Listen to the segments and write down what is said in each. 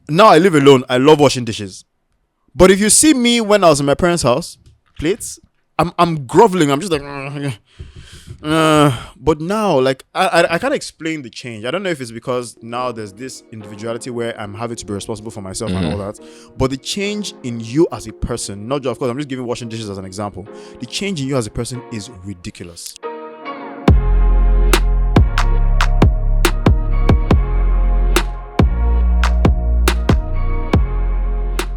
now I live alone. I love washing dishes. But if you see me when I was in my parents' house, plates, I'm groveling. I'm just like, but now, like, I can't explain the change. I don't know if it's because now there's this individuality where I'm having to be responsible for myself and all that. But the change in you as a person, not just, of course, I'm just giving washing dishes as an example. The change in you as a person is ridiculous.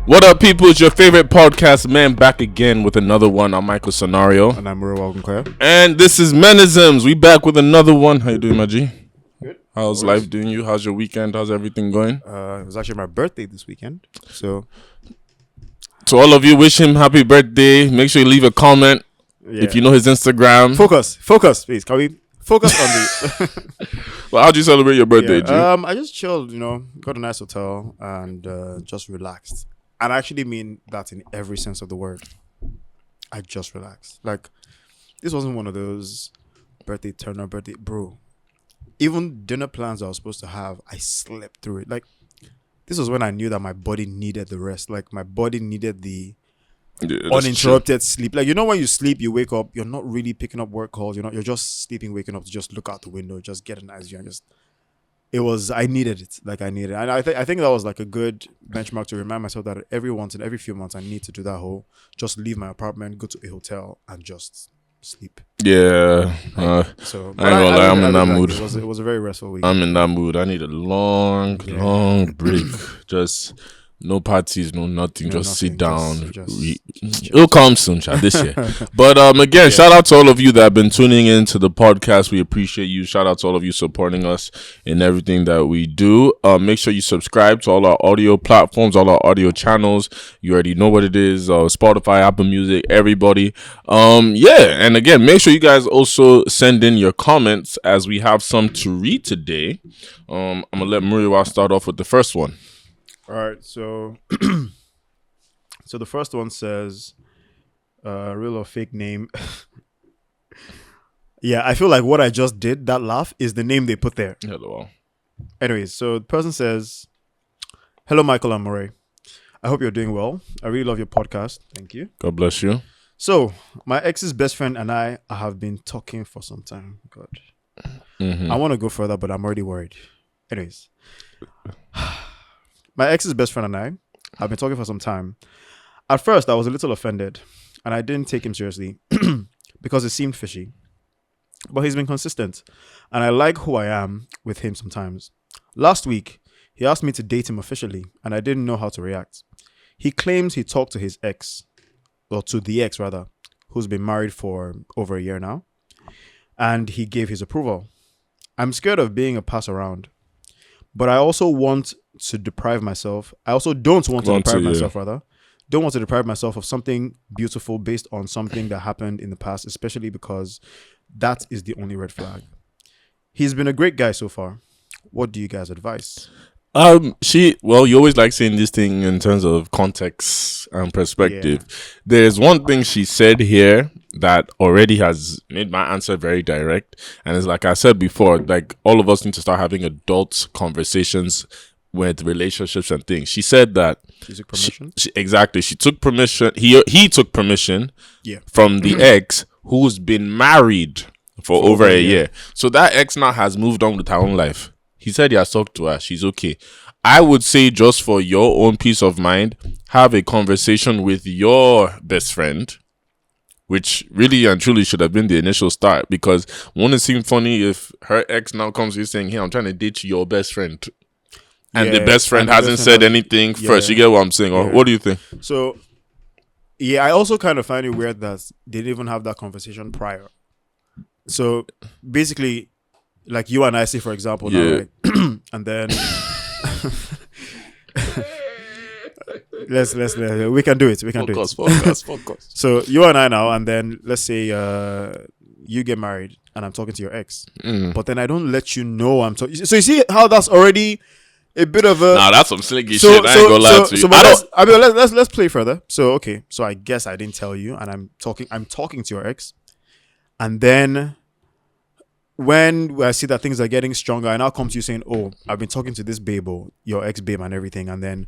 What up, people? It's your favorite podcast man back again with another one. I'm Michael Sonario. And I'm Madeaux Africa. And this is Menisms. We back with another one. How you doing, my G? Good. How's life doing you? How's your weekend? How's everything going? It was actually my birthday this weekend. So, to all of you, wish him happy birthday. Make sure you leave a comment if you know his Instagram. Focus, please. Can we focus on the... Well, how'd you celebrate your birthday, G? I just chilled, got a nice hotel and just relaxed. And I actually mean that in every sense of the word. I just relaxed. Like, this wasn't one of those birthday, bro. Even dinner plans I was supposed to have, I slept through it. Like, this was when I knew that my body needed the rest. Like, my body needed the uninterrupted sleep. Like, when you sleep, you wake up, you're not really picking up work calls. You're just sleeping, waking up to just look out the window, just get a nice view and just... I needed it. And I think that was like a good benchmark to remind myself that every few months I need to do that whole just leave my apartment, go to a hotel and just sleep. Yeah. So I ain't gonna lie, I'm in that mood. It was a very restful week. I'm in that mood. I need a long break. Just no parties, no nothing. Just sit down. It'll come soon, Chad, this year. But again, shout out to all of you that have been tuning into the podcast. We appreciate you. Shout out to all of you supporting us in everything that we do. Make sure you subscribe to all our audio platforms, all our audio channels. You already know what it is. Spotify, Apple Music, everybody. And again, make sure you guys also send in your comments as we have some to read today. I'm gonna let Muriwa start off with the first one. All right, so so the first one says, real or fake name. Yeah, I feel like what I just did, that laugh, is the name they put there. Hello. Anyways, so the person says, hello, Michael and Murray. I hope you're doing well. I really love your podcast. Thank you. God bless you. So, my ex's best friend and I have been talking for some time. God. I want to go further, but I'm already worried. Anyways. My ex's best friend and I have been talking for some time. At first, I was a little offended, and I didn't take him seriously because it seemed fishy. But he's been consistent, and I like who I am with him sometimes. Last week, he asked me to date him officially, and I didn't know how to react. He claims he talked to his ex, or to the ex rather, who's been married for over a year now, and he gave his approval. I'm scared of being a pass around, but I also want to deprive myself. I also don't want to deprive myself, rather. Don't want to deprive myself of something beautiful based on something that happened in the past, especially because that is the only red flag. He's been a great guy so far. What do you guys advise? You always like saying this thing in terms of context and perspective. Yeah. There's one thing she said here that already has made my answer very direct. And it's like I said before, like all of us need to start having adult conversations with relationships and things. She said that she took permission. Exactly. She took permission. He took permission from the ex who's been married for over a year. So that ex now has moved on with her own life. He said he has talked to her. She's okay. I would say just for your own peace of mind, have a conversation with your best friend, which really and truly should have been the initial start, because won't it seem funny if her ex now comes to you saying, hey, I'm trying to date your best friend, and the best friend hasn't said anything first. You get what I'm saying? Or what do you think? So, I also kind of find it weird that they didn't even have that conversation prior. So, basically, like you and I say, for example, now, right? And then let's we can do it. We can do it. Focus. So you and I now, and then let's say you get married, and I'm talking to your ex, but then I don't let you know I'm talking. So you see how that's already a bit of a... Nah, that's some slinky shit. I ain't gonna lie to you. Let's play further. So okay, so I guess I didn't tell you, and I'm talking to your ex, and then when I see that things are getting stronger, I now come to you saying, "Oh, I've been talking to this babe, or your ex babe, and everything," and then,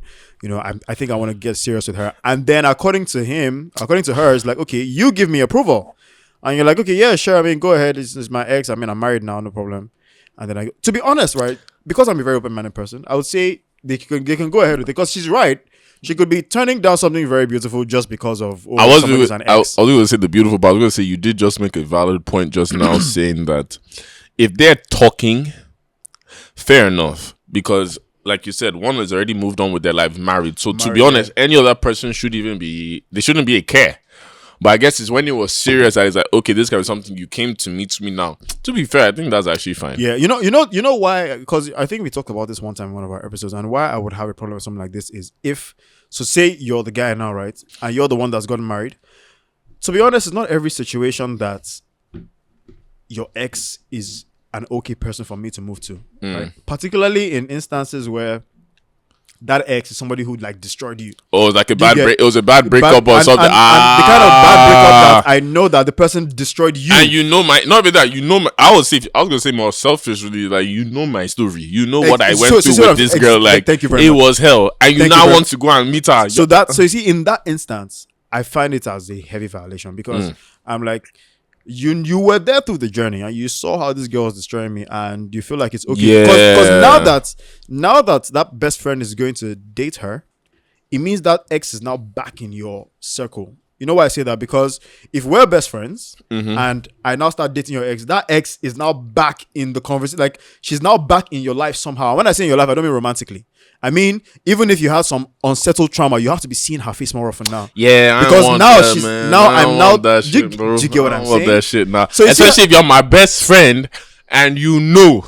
I think I want to get serious with her. And then, according to her, it's like, okay, you give me approval, and you're like, okay, yeah, sure. I mean, go ahead. It's my ex. I mean, I'm married now, no problem. And then to be honest, right, because I'm a very open-minded person, I would say they can go ahead with it because she's right. She could be turning down something very beautiful just because of somebody who's an ex. I was going to say the beautiful part. I was going to say you did just make a valid point just now saying that if they're talking, fair enough. Because like you said, one has already moved on with their life, married. So to be honest, any other person shouldn't be a care. But I guess it's when it was serious that it's like, okay, this guy is something you came to meet me now. To be fair, I think that's actually fine. Yeah, you know why? Because I think we talked about this one time in one of our episodes, and why I would have a problem with something like this is say you're the guy now, right? And you're the one that's gotten married. To be honest, it's not every situation that your ex is an okay person for me to move to. Right? Particularly in instances where that ex is somebody who like destroyed you. Oh, it's like it was a bad breakup or something. And the kind of bad breakup that I know that the person destroyed you. And not even that, I was going to say more selfishly, like, my story. You know what I went through with this girl. Like, thank you very much. Was hell. And you now want to go and meet her. So you see, in that instance, I find it as a heavy violation because I'm like, you were there through the journey and you saw how this girl was destroying me and you feel like it's okay because now that best friend is going to date her, it means that ex is now back in your circle. You know why I say that? Because if we're best friends and I now start dating your ex, that ex is now back in the conversation. Like, she's now back in your life somehow. When I say in your life, I don't mean romantically. I mean, even if you have some unsettled trauma, you have to be seeing her face more often now. Yeah, because now that, she's man. now I'm now. That do shit, bro. you get what I'm saying? That shit now. So especially if you're my best friend and you know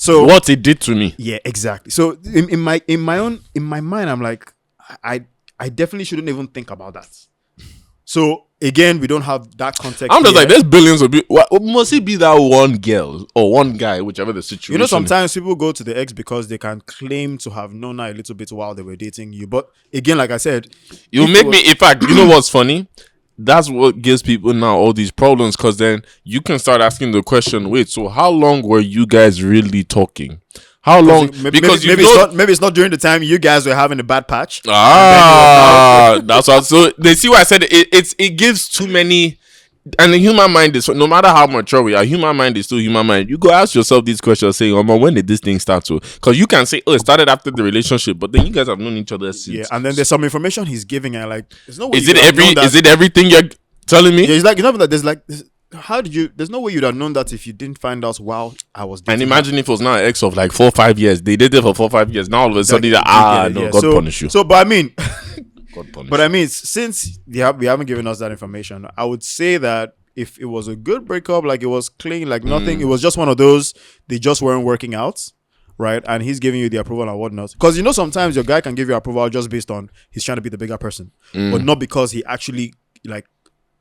what it did to me. Yeah, exactly. So in my mind, I'm like, I definitely shouldn't even think about that. So again, we don't have that context. I'm just like, there's billions of people. Must it be that one girl or one guy, whichever the situation? Sometimes people go to the ex because they can claim to have known her a little bit while they were dating you. But again, like I said, in fact, you know what's funny? That's what gives people now all these problems, because then you can start asking the question, wait, so how long were you guys really talking? How long? Maybe it's not during the time you guys were having a bad patch. That's what. So they see why I said it gives too many. And the human mind is, no matter how mature we are, human mind is still human mind. You go ask yourself these questions, saying, "Oh, when did this thing start to?" Because you can say, "Oh, it started after the relationship," but then you guys have known each other since. Yeah, and then there's some information he's giving, and like, there's no way. Is it everything you're telling me? Yeah, it's like, that there's like. How did you? There's no way you'd have known that if you didn't find out while I was dating. And imagine if it was now an ex of like 4 or 5 years. They did it for 4 or 5 years. Now all of a sudden, God punish you. So, but I mean, since we haven't given us that information, I would say that if it was a good breakup, like it was clean, like nothing, it was just one of those, they just weren't working out, right? And he's giving you the approval and whatnot. Because sometimes your guy can give you approval just based on he's trying to be the bigger person, but not because he actually like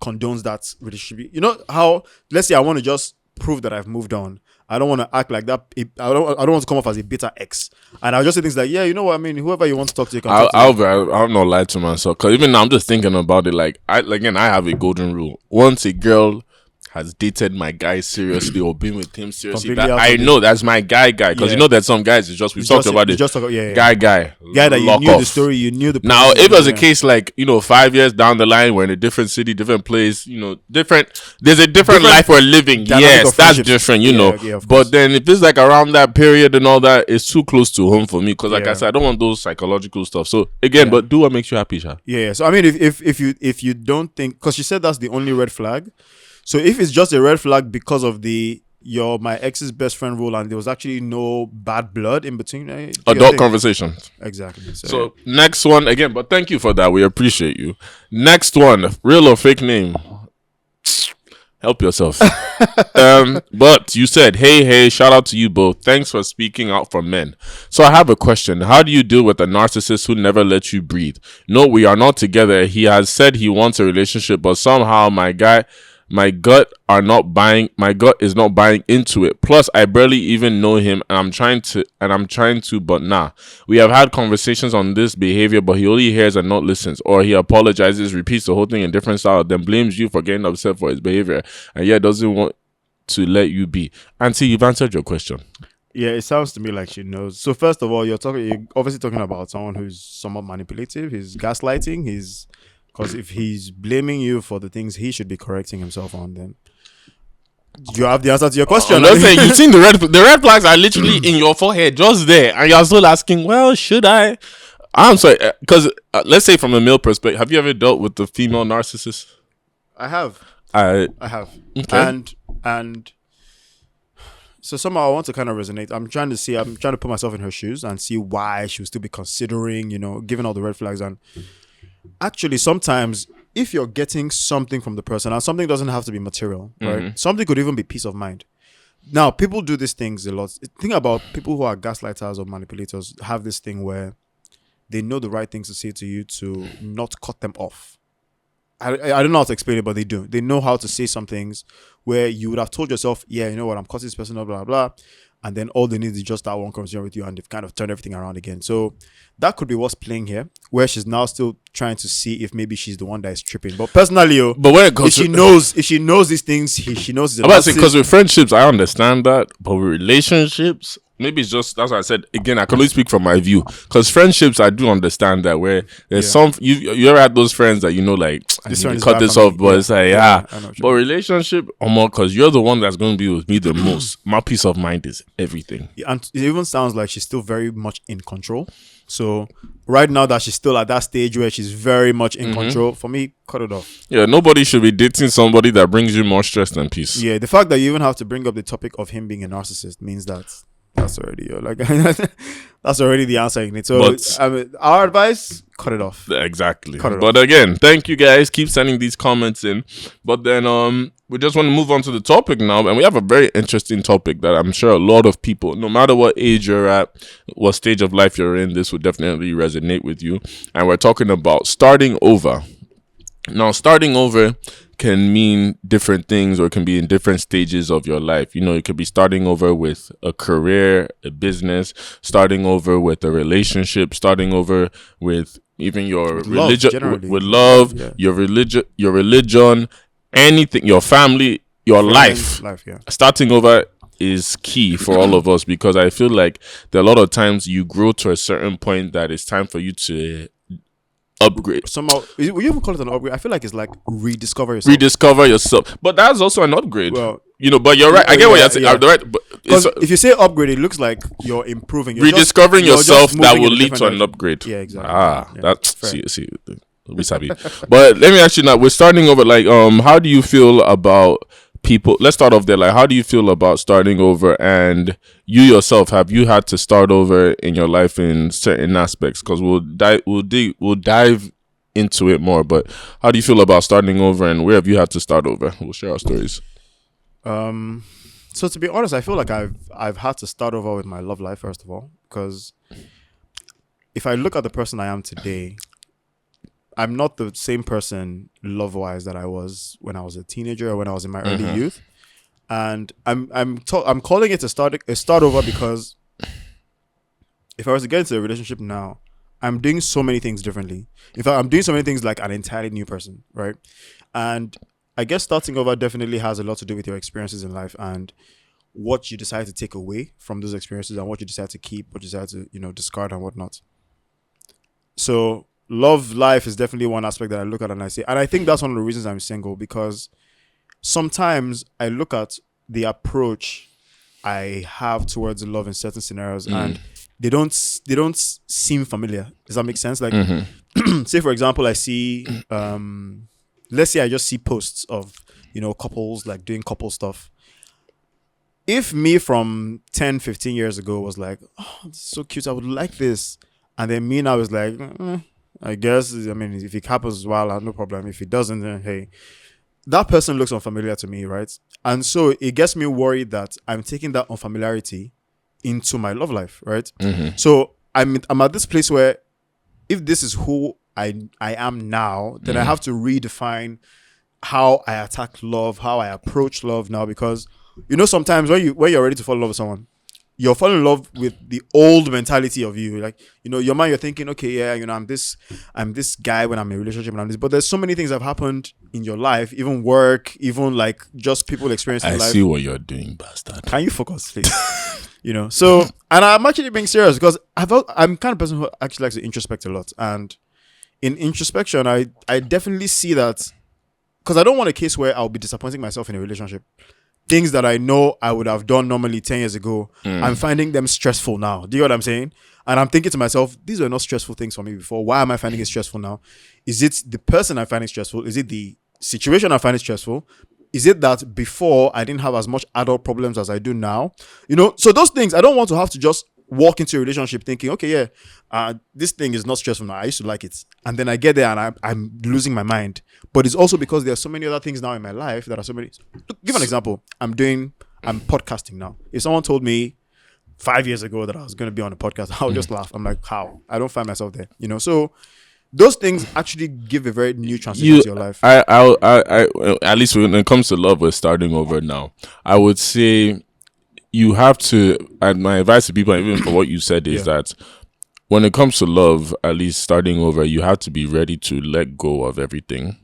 condones that relationship. You know how, let's say I want to just prove that I've moved on. I don't want to act like that. I don't want to come off as a bitter ex. And I'll just say things like, yeah, you know what I mean? Whoever you want to talk to, you can talk to. I'll not lie to myself. Because even now, I'm just thinking about it. Like, I have a golden rule. Once a girl has dated my guy seriously or been with him seriously, that I know that's my guy. Because there's some guys, we've talked about it. Guy that you knew the story, you knew the person. Now, if it was a case like, 5 years down the line, we're in a different city, different place, there's a different life we're living. Yes, that's different, but then if it's like around that period and all that, it's too close to home for me. Because like I said, I don't want those psychological stuff. So again, but do what makes you happy, Sha. Yeah. So I mean, if you don't think, because she said that's the only red flag. So if it's just a red flag because of you're my ex's best friend rule and there was actually no bad blood in between, adult conversation. Exactly. So next one again, but thank you for that. We appreciate you. Next one, real or fake name? Help yourself. But you said, hey, shout out to you both. Thanks for speaking out for men. So I have a question. How do you deal with a narcissist who never lets you breathe? No, we are not together. He has said he wants a relationship, but somehow my gut is not buying into it. Plus I barely even know him and I'm trying to, but nah. We have had conversations on this behavior, but he only hears and not listens, or he apologizes, repeats the whole thing in different style, then blames you for getting upset for his behavior, and yet doesn't want to let you be. Auntie, you've answered your question. Yeah, it sounds to me like she knows. So first of all, you're obviously talking about someone who's somewhat manipulative. He's gaslighting. Because if he's blaming you for the things he should be correcting himself on, then you have the answer to your question. I'm not saying you've seen the red flags are literally in your forehead, just there, and you're still asking, well, should I? I'm sorry, because let's say from a male perspective, have you ever dealt with the female narcissist? I have. I have. Okay. And so somehow I want to kind of resonate. I'm trying to put myself in her shoes and see why she would still be considering, given all the red flags. And actually, sometimes if you're getting something from the person, and something doesn't have to be material, right? Something could even be peace of mind. Now, people do these things a lot. Think about people who are gaslighters or manipulators have this thing where they know the right things to say to you to not cut them off. I don't know how to explain it, but they do. They know how to say some things where you would have told yourself, yeah, you know what, I'm cutting this person off, blah, blah, blah. And then all they need is just that one conversation with you, and they've kind of turned everything around again. So that could be what's playing here, where she's now still trying to see if maybe she's the one that is tripping. But personally, if she knows these things, she knows. I'm about to say, because with friendships, I understand that, but with relationships, maybe it's just, that's what I said. Again, I can only speak from my view, because friendships, I do understand that, where there's some, you ever had those friends that like, I need to cut this off, but it's like, but relationship, because you're the one that's going to be with me the most. My peace of mind is everything. Yeah, and it even sounds like she's still very much in control. So right now that she's still at that stage where she's very much in control, for me, cut it off. Yeah, nobody should be dating somebody that brings you more stress than peace. Yeah, the fact that you even have to bring up the topic of him being a narcissist means that's already that's already the answer you need. So our advice, cut it off. Exactly. But again, thank you guys. Keep sending these comments in. But then we just want to move on to the topic now, and we have a very interesting topic that I'm sure a lot of people, no matter what age you're at, what stage of life you're in, this would definitely resonate with you. And we're talking about starting over. Now, starting over can mean different things, or it can be in different stages of your life. You could be starting over with a career, a business, starting over with a relationship, starting over with even your religion, with love, your religion, anything, your family, your life. Starting over is key for all of us, because I feel like there are a lot of times you grow to a certain point that it's time for you to upgrade. Somehow, we even call it an upgrade. I feel like it's like rediscover yourself. But that's also an upgrade. Well, but you're right. I get what you're saying. Right, because if you say upgrade, it looks like you're improving. You're rediscovering yourself that will lead to an upgrade. Yeah, exactly. That's see. We sabi. But let me ask you now. We're starting over. Like, how do you feel about people? Let's start off there. Like, how do you feel about starting over? And you yourself, have you had to start over in your life in certain aspects? Because we'll dive into it more. But how do you feel about starting over, and where have you had to start over? We'll share our stories. So to be honest, I feel like I've had to start over with my love life, first of all, because if I look at the person I am today, I'm not the same person love-wise that I was when I was a teenager or when I was in my early youth. And I'm calling it a start over, because if I was to get into a relationship now, I'm doing so many things differently. In fact, I'm doing so many things like an entirely new person, right? And I guess starting over definitely has a lot to do with your experiences in life and what you decide to take away from those experiences and what you decide to keep, what you decide to, discard and whatnot. So love life is definitely one aspect that I look at and I say, and I think that's one of the reasons I'm single, because sometimes I look at the approach I have towards love in certain scenarios and they don't seem familiar. Does that make sense? Like, say for example, I see, let's say I just see posts of, couples like doing couple stuff. If me from 10, 15 years ago was like, oh, this is so cute, I would like this. And then me now is like, I guess, if it happens, well, no problem. If it doesn't, then hey, that person looks unfamiliar to me, right? And so it gets me worried that I'm taking that unfamiliarity into my love life, right? So I'm at this place where if this is who I am now, then I have to redefine how I attack love, how I approach love now, because sometimes when you're ready to fall in love with someone, you're falling in love with the old mentality of you. Like, your mind, you're thinking, okay, yeah, I'm this guy when I'm in a relationship and I'm this. But there's so many things that have happened in your life, even work, even like just people experiencing life. I see what you're doing, bastard. Can you focus, please? So, and I'm actually being serious because I'm kind of person who actually likes to introspect a lot. And in introspection, I definitely see that, because I don't want a case where I'll be disappointing myself in a relationship. Things that I know I would have done normally 10 years ago, I'm finding them stressful now. Do you know what I'm saying? And I'm thinking to myself, these were not stressful things for me before. Why am I finding it stressful now? Is it the person I find it stressful? Is it the situation I find it stressful? Is it that before I didn't have as much adult problems as I do now? So those things, I don't want to have to just walk into a relationship thinking, okay, yeah, this thing is not stressful now. I used to like it. And then I get there and I'm losing my mind. But it's also because there are so many other things now in my life that are so many. Look, give an example. I'm podcasting now. If someone told me 5 years ago that I was going to be on a podcast, I would just laugh. I'm like, how? I don't find myself there. So those things actually give a very new transition to your life. I at least when it comes to love, we're starting over now. I would say you have to, and my advice to people, even for what you said, is that when it comes to love, at least starting over, you have to be ready to let go of everything.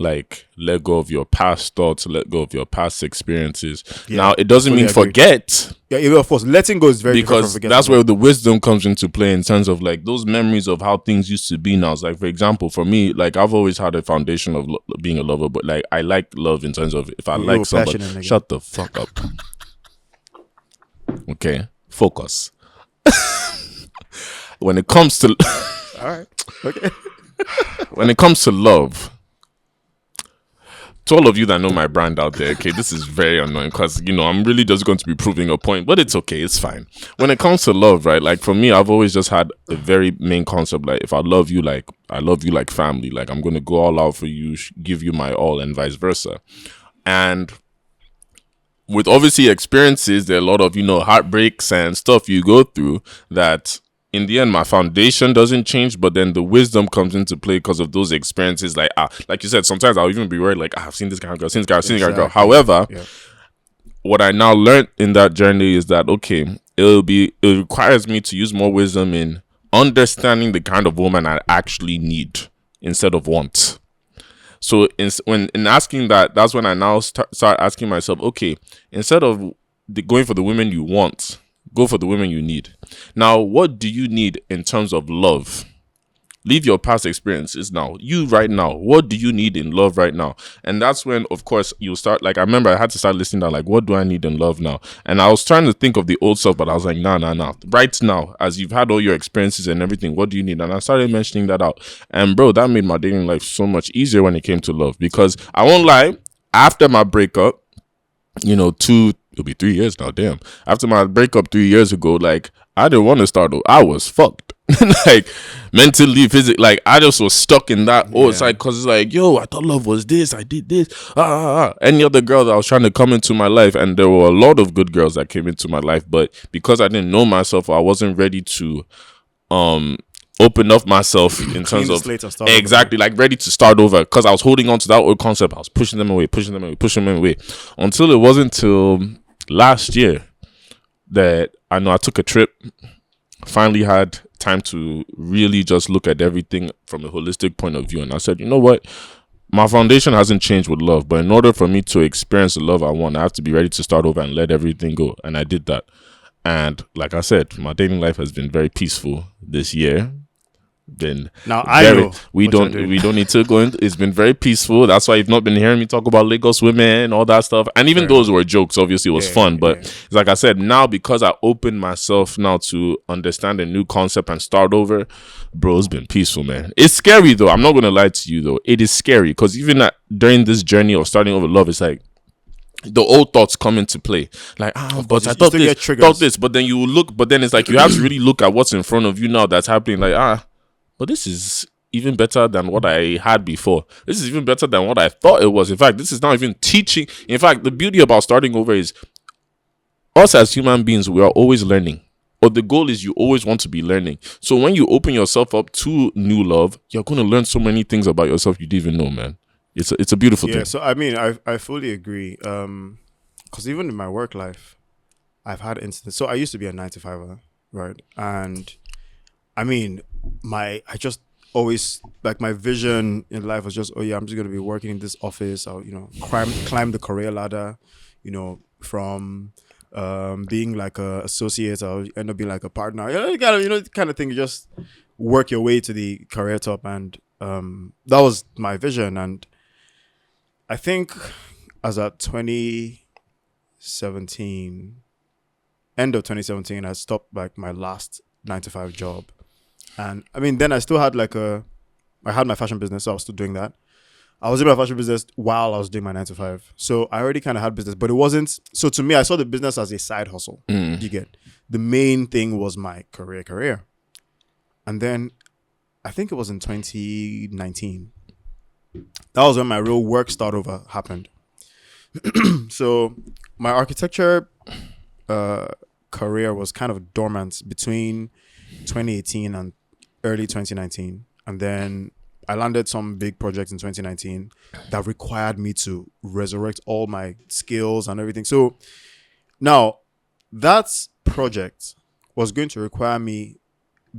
Like, let go of your past thoughts, let go of your past experiences. Now, it doesn't mean forget. Yeah, of course. Letting go is very different from forgetting. Because that's where the wisdom comes into play, in terms of like those memories of how things used to be now. It's like, for example, for me, like I've always had a foundation of being a lover, but like I like love in terms of if I like somebody, shut the fuck up. Okay, focus. When it comes to all right, okay. When it comes to love, to all of you that know my brand out there, okay, this is very annoying because, I'm really just going to be proving a point, but it's okay, it's fine. When it comes to love, right, like for me, I've always just had a very main concept, like if I love you like family, like I'm going to go all out for you, give you my all, and vice versa. And with obviously experiences, there are a lot of, heartbreaks and stuff you go through that in the end, my foundation doesn't change, but then the wisdom comes into play because of those experiences. Like you said, sometimes I'll even be worried, like, I've seen this kind of girl, seen this guy, seen this kind of girl. However, what I now learned in that journey is that, okay, it requires me to use more wisdom in understanding the kind of woman I actually need instead of want. So in asking that, that's when I now start asking myself, okay, instead of going for the women you want, go for the women you need. Now, what do you need in terms of love? Leave your past experiences now. You right now, what do you need in love right now? And that's when, of course, you start, like, I remember I had to start listening down, like, what do I need in love now? And I was trying to think of the old stuff, but I was like, nah. Right now, as you've had all your experiences and everything, what do you need? And I started mentioning that out. And bro, that made my dating life so much easier when it came to love. Because I won't lie, after my breakup, it'll be 3 years now, damn. After my breakup 3 years ago, like, I didn't want to start. I was fucked. Like, mentally, physically, like, I just was stuck in that. It's like, because it's like, yo, I thought love was this. I did this. Any other girl that was trying to come into my life, and there were a lot of good girls that came into my life, but because I didn't know myself, I wasn't ready to open up myself in terms of exactly like ready to start over, because I was holding on to that old concept. I was pushing them away until it wasn't till last year that I know I took a trip, finally had time to really just look at everything from a holistic point of view, and I said, you know what, my foundation hasn't changed with love, but in order for me to experience the love I want, I have to be ready to start over and let everything go. And I did that, and like I said, my dating life has been very peaceful this year. We don't need to go into. It's been very peaceful. That's why you've not been hearing me talk about Lagos women, all that stuff. And even those were jokes. Obviously, it was fun. But it's like I said, now because I opened myself now to understand a new concept and start over, bro, it's been peaceful, man. It's scary though. I'm not gonna lie to you though. It is scary because even during this journey of starting over love, it's like the old thoughts come into play. Like, but I thought this. But then you look. But then it's like you have to really look at what's in front of you now that's happening. Like, but this is even better than what I had before. This is even better than what I thought it was. In fact, this is now even teaching. In fact, the beauty about starting over is us as human beings, we are always learning. But the goal is you always want to be learning. So when you open yourself up to new love, you're going to learn so many things about yourself you didn't even know, man. It's a beautiful thing. Yeah, so I mean, I fully agree. Because even in my work life, I've had instances. So I used to be a 9 to 5er, right? And I mean, I just always like my vision in life was just, oh yeah, I'm just gonna be working in this office. I'll climb the career ladder, from being like a associate, I'll end up being like a partner. Kind of thing. You just work your way to the career top, and that was my vision. And I think as at 2017, end of 2017, I stopped like my last 9 to 5 job. And I mean, then I still had I had my fashion business, so I was still doing that. I was in my fashion business while I was doing my 9 to 5. So I already kind of had business, but it wasn't. So to me, I saw the business as a side hustle. You get, the main thing was my career. And then I think it was in 2019. That was when my real work start over happened. So my architecture career was kind of dormant between 2018 and early 2019. And then I landed some big projects in 2019 that required me to resurrect all my skills and everything. So now that project was going to require me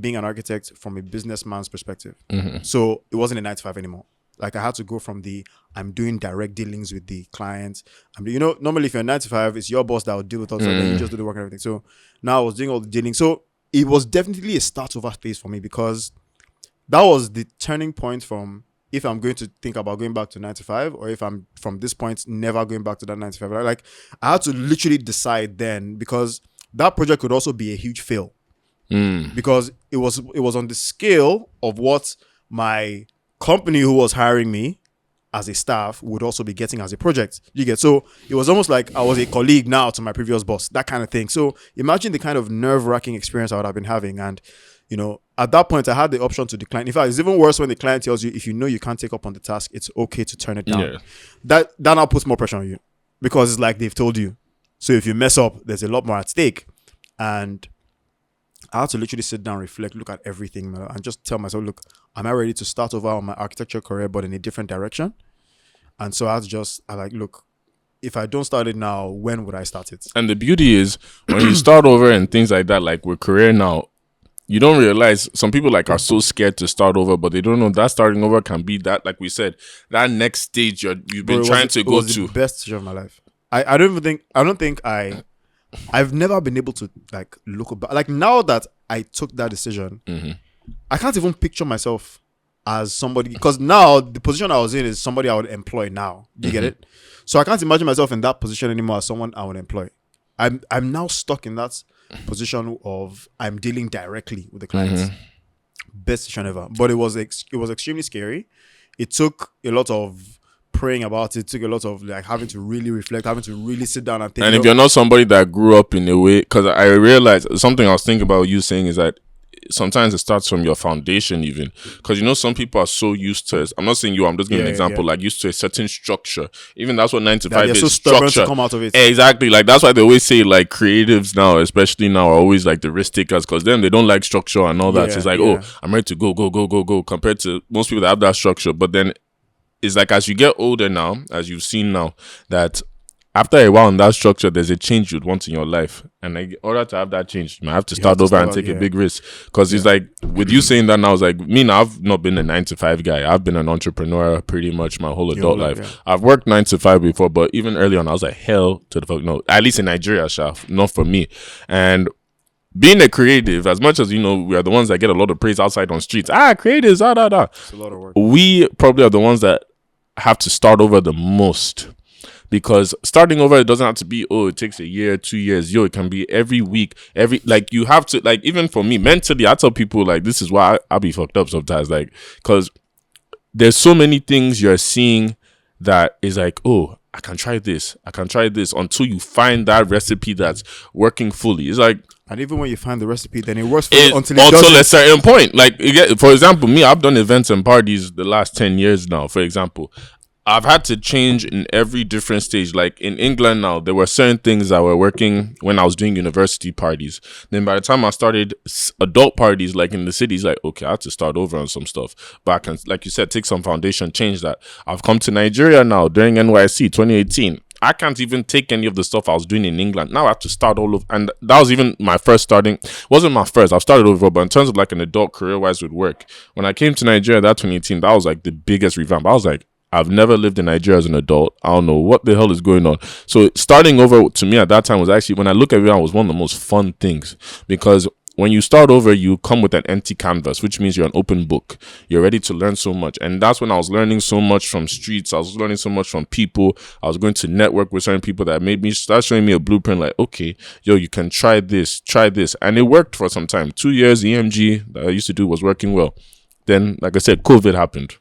being an architect from a businessman's perspective. So it wasn't a 9 to 5 anymore. Like I had to go from I'm doing direct dealings with the clients. Normally if you're a 9 to 5, it's your boss that will deal with us, and then you just do the work and everything. So now I was doing all the dealing. So it was definitely a start over phase for me, because that was the turning point from if I'm going to think about going back to 9 to 5, or if I'm from this point never going back to that 9 to 5. Like I had to literally decide then, because that project could also be a huge fail, because it was on the scale of what my company who was hiring me as a staff would also be getting as a project. You get, so it was almost like I was a colleague now to my previous boss, that kind of thing. So imagine the kind of nerve-wracking experience I would have been having. And at that point I had the option to decline. In fact, it's even worse when the client tells you, if you can't take up on the task, it's okay to turn it down. That now puts more pressure on you, because it's like they've told you. So if you mess up, there's a lot more at stake. And I had to literally sit down, reflect, look at everything, and just tell myself, look, am I ready to start over on my architecture career, but in a different direction? And so look, if I don't start it now, when would I start it? And the beauty is, when you start over and things like that, like with career now, you don't realize some people are so scared to start over, but they don't know that starting over can be that, like we said, that next stage you've been trying to go to. The best decision of my life. I've never been able to look back. Like now that I took that decision, I can't even picture myself as somebody, because now the position I was in is somebody I would employ now. Do you get it? So I can't imagine myself in that position anymore as someone I would employ. I'm now stuck in that position of I'm dealing directly with the clients. Best decision ever. But it was extremely scary. It took a lot of praying about it. It took a lot of having to really reflect, having to really sit down and think. And if you're not somebody that grew up in a way, because I realized something I was thinking about you saying is that sometimes it starts from your foundation, even because some people are so used to it. I'm not saying I'm just giving an example, like used to a certain structure. Even that's what 9 to 5 is, so structure. To come out of it. Exactly. Like that's why they always say creatives now, especially now, are always the risk takers, because then they don't like structure and all that. So it's oh, I'm ready to go compared to most people that have that structure. But then it's as you get older now, as you've seen now, that after a while in that structure, there's a change you'd want in your life. And in order to have that change, you might have to start over and take a big risk. Because it's with you saying that now, it's me now, I've not been a 9 to 5 guy. I've been an entrepreneur pretty much my whole adult life. Yeah. I've worked 9 to 5 before, but even early on, I was hell to the fuck. No, at least in Nigeria, not for me. And being a creative, as much as we are the ones that get a lot of praise outside on streets. Creatives, It's a lot of work. We probably are the ones that have to start over the most. Because starting over, it doesn't have to be, it takes a year, 2 years. It can be every week, you have to, even for me, mentally, I tell people, this is why I'll be fucked up sometimes, because there's so many things you're seeing that is I can try this, until you find that recipe that's working fully. It's and even when you find the recipe, then it works for you until a certain point. For example, me, I've done events and parties the last 10 years now, for example. I've had to change in every different stage. In England now, there were certain things that were working when I was doing university parties. Then by the time I started adult parties, in the cities, okay, I had to start over on some stuff. But I can, like you said, take some foundation, change that. I've come to Nigeria now during NYC 2018. I can't even take any of the stuff I was doing in England. Now I have to start all over. And that was even my first starting. Wasn't my first. I've started over, but in terms of like an adult career-wise with work, when I came to Nigeria that 2018, that was like the biggest revamp. I was like, I've never lived in Nigeria as an adult. I don't know what the hell is going on. So starting over to me at that time was actually, when I look at it, was one of the most fun things, because when you start over, you come with an empty canvas, which means you're an open book. You're ready to learn so much. And that's when I was learning so much from streets. I was learning so much from people. I was going to network with certain people that made me start showing me a blueprint like, okay, yo, you can try this. And it worked for some time. 2 years, EMG that I used to do was working well. Then, like I said, COVID happened.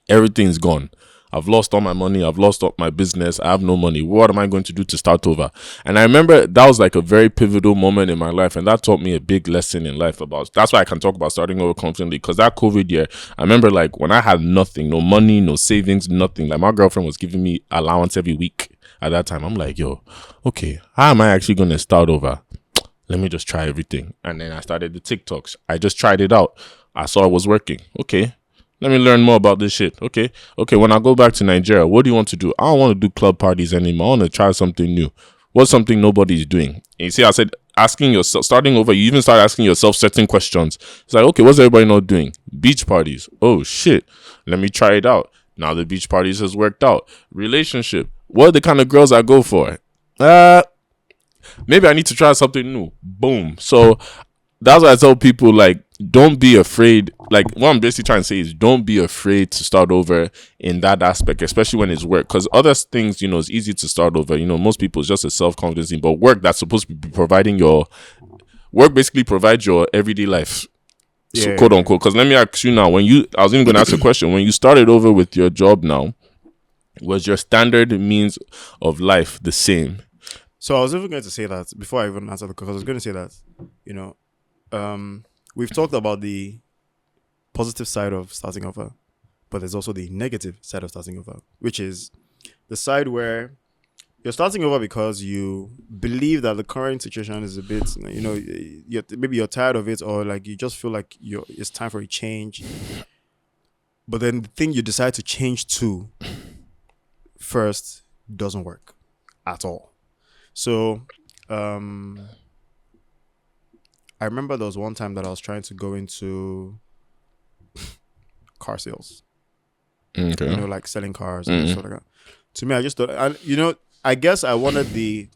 Everything's gone. I've lost all my money. I've lost all my business. I have no money. What am I going to do to start over? And I remember that was like a very pivotal moment in my life. And that taught me a big lesson in life about, that's why I can talk about starting over confidently. Because that COVID year, I remember like when I had nothing, no money, no savings, nothing. Like my girlfriend was giving me allowance every week at that time. I'm like, yo, okay, how am I actually going to start over? Let me just try everything. And then I started the TikToks. I just tried it out. I saw it was working. Okay. Let me learn more about this shit. Okay. When I go back to Nigeria, what do you want to do? I don't want to do club parties anymore. I want to try something new. What's something nobody's doing? And you see, I said, asking yourself, starting over, you even start asking yourself certain questions. It's like, okay, what's everybody not doing? Beach parties. Oh, shit. Let me try it out. Now the beach parties has worked out. Relationship. What are the kind of girls I go for? Maybe I need to try something new. Boom. So that's why I tell people, like, don't be afraid. Like, what I'm basically trying to say is don't be afraid to start over in that aspect, especially when it's work. Because other things, it's easy to start over. Most people, it's just a self-confidence thing. But work, that's supposed to be providing work basically provides your everyday life. Yeah. So, quote unquote. Because let me ask you now, I was even going to ask a question. When you started over with your job now, was your standard means of life the same? So I was even going to say that before I even answer the question. I was going to say that, we've talked about the positive side of starting over, but there's also the negative side of starting over, which is the side where you're starting over because you believe that the current situation is a bit, maybe you're tired of it, or like you just feel like it's time for a change. But then the thing you decide to change to first doesn't work at all. So, I remember there was one time that I was trying to go into car sales. Okay. Like selling cars and stuff like that. To me, I just thought, I guess I wanted the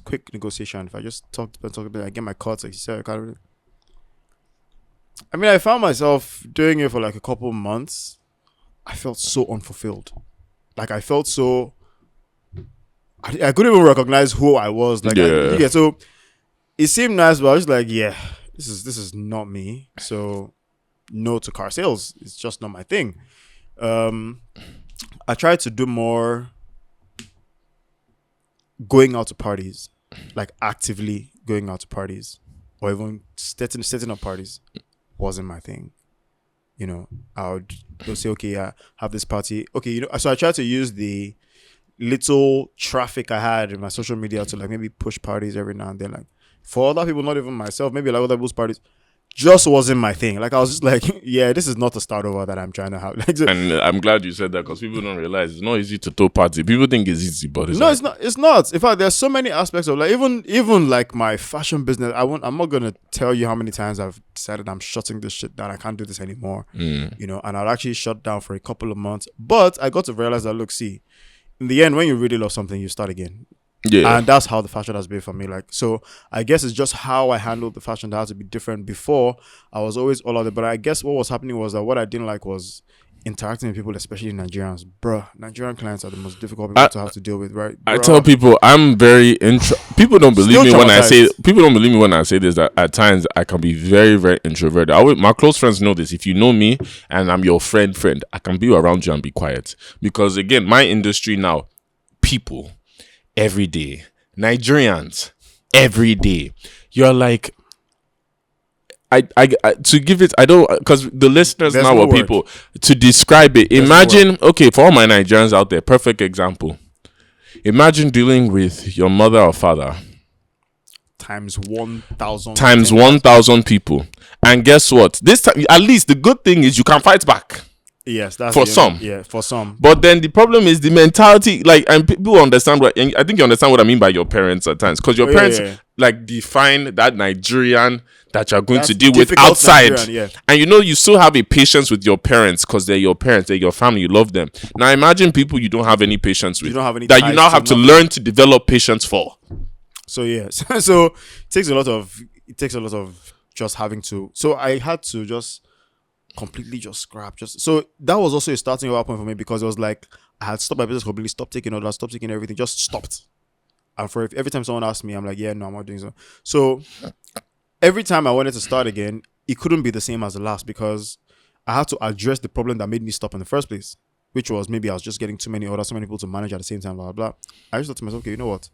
quick negotiation. If I just talk a bit, I get my cuts, like you said. I found myself doing it for like a couple months. I felt so unfulfilled. Like I felt so, I couldn't even recognize who I was. Like, yeah. So it seemed nice, but I was like, yeah, this is not me. So no to car sales. It's just not my thing. I tried to do more going out to parties, like actively going out to parties, or even setting up parties. Wasn't my thing. I would say, okay, I have this party. Okay, so I tried to use the little traffic I had in my social media to like maybe push parties every now and then. Like for other people, not even myself, maybe like other people's parties, just wasn't my thing. Like I was just like, yeah, this is not a start over that I'm trying to have. And I'm glad you said that, because people don't realize it's not easy to throw party. People think it's easy, but it's not. It's not. In fact, there's so many aspects of like even like my fashion business. I'm not gonna tell you how many times I've decided I'm shutting this shit down. I can't do this anymore. And I'll actually shut down for a couple of months. But I got to realize that, look, see, in the end, when you really love something, you start again. Yeah. And that's how the fashion has been for me. Like, so I guess it's just how I handled the fashion that had to be different. Before, I was always all out there. But I guess what was happening was that what I didn't like was interacting with people, especially Nigerians. Bruh, Nigerian clients are the most difficult people to have to deal with, right? Bruh. I tell people I'm very people don't believe me when I say this, that at times I can be very, very introverted. My close friends know this. If you know me and I'm your friend, I can be around you and be quiet. Because again, my industry now, people every day, Nigerians every day, you're like, I to give it, I don't, because the listeners now are people to describe it. Imagine, okay, for all my Nigerians out there, perfect example. Imagine dealing with your mother or father times 1,000 times 1,000 people, and guess what? This time, at least the good thing is you can fight back. Yes, that's for some. Yeah, for some. But then the problem is the mentality, like, and people understand what, and I think you understand what I mean by your parents at times, because your parents like define that Nigerian that you're going to deal with outside, and you still have a patience with your parents because they're your parents, they're your family, you love them. Now imagine people you don't have any patience with, that you now have to learn to develop patience for. So yes, so it takes a lot of just having to. So I had to just completely just scrap. So that was also a starting over point for me, because it was like I had stopped my business completely, stopped taking orders, stopped taking everything, just stopped. And for every time someone asked me, I'm like, yeah, no, I'm not doing so. So every time I wanted to start again, it couldn't be the same as the last, because I had to address the problem that made me stop in the first place, which was maybe I was just getting too many orders, so many people to manage at the same time, blah, blah, blah. I just thought to myself, okay, you know what?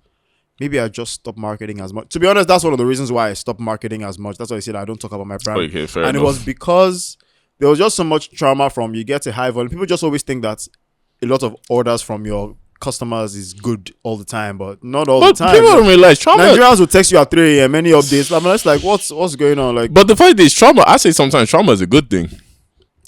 Maybe I just stopped marketing as much. To be honest, that's one of the reasons why I stopped marketing as much. That's why I said I don't talk about my brand. Okay, fair and enough. It was because there was just so much trauma from you get a high volume. People just always think that a lot of orders from your customers is good all the time, but not all the time. People don't realize trauma. Nigerians will text you at 3 a.m. Many updates. I mean, it's like, what's going on? Like, but the fact is, trauma. I say sometimes trauma is a good thing.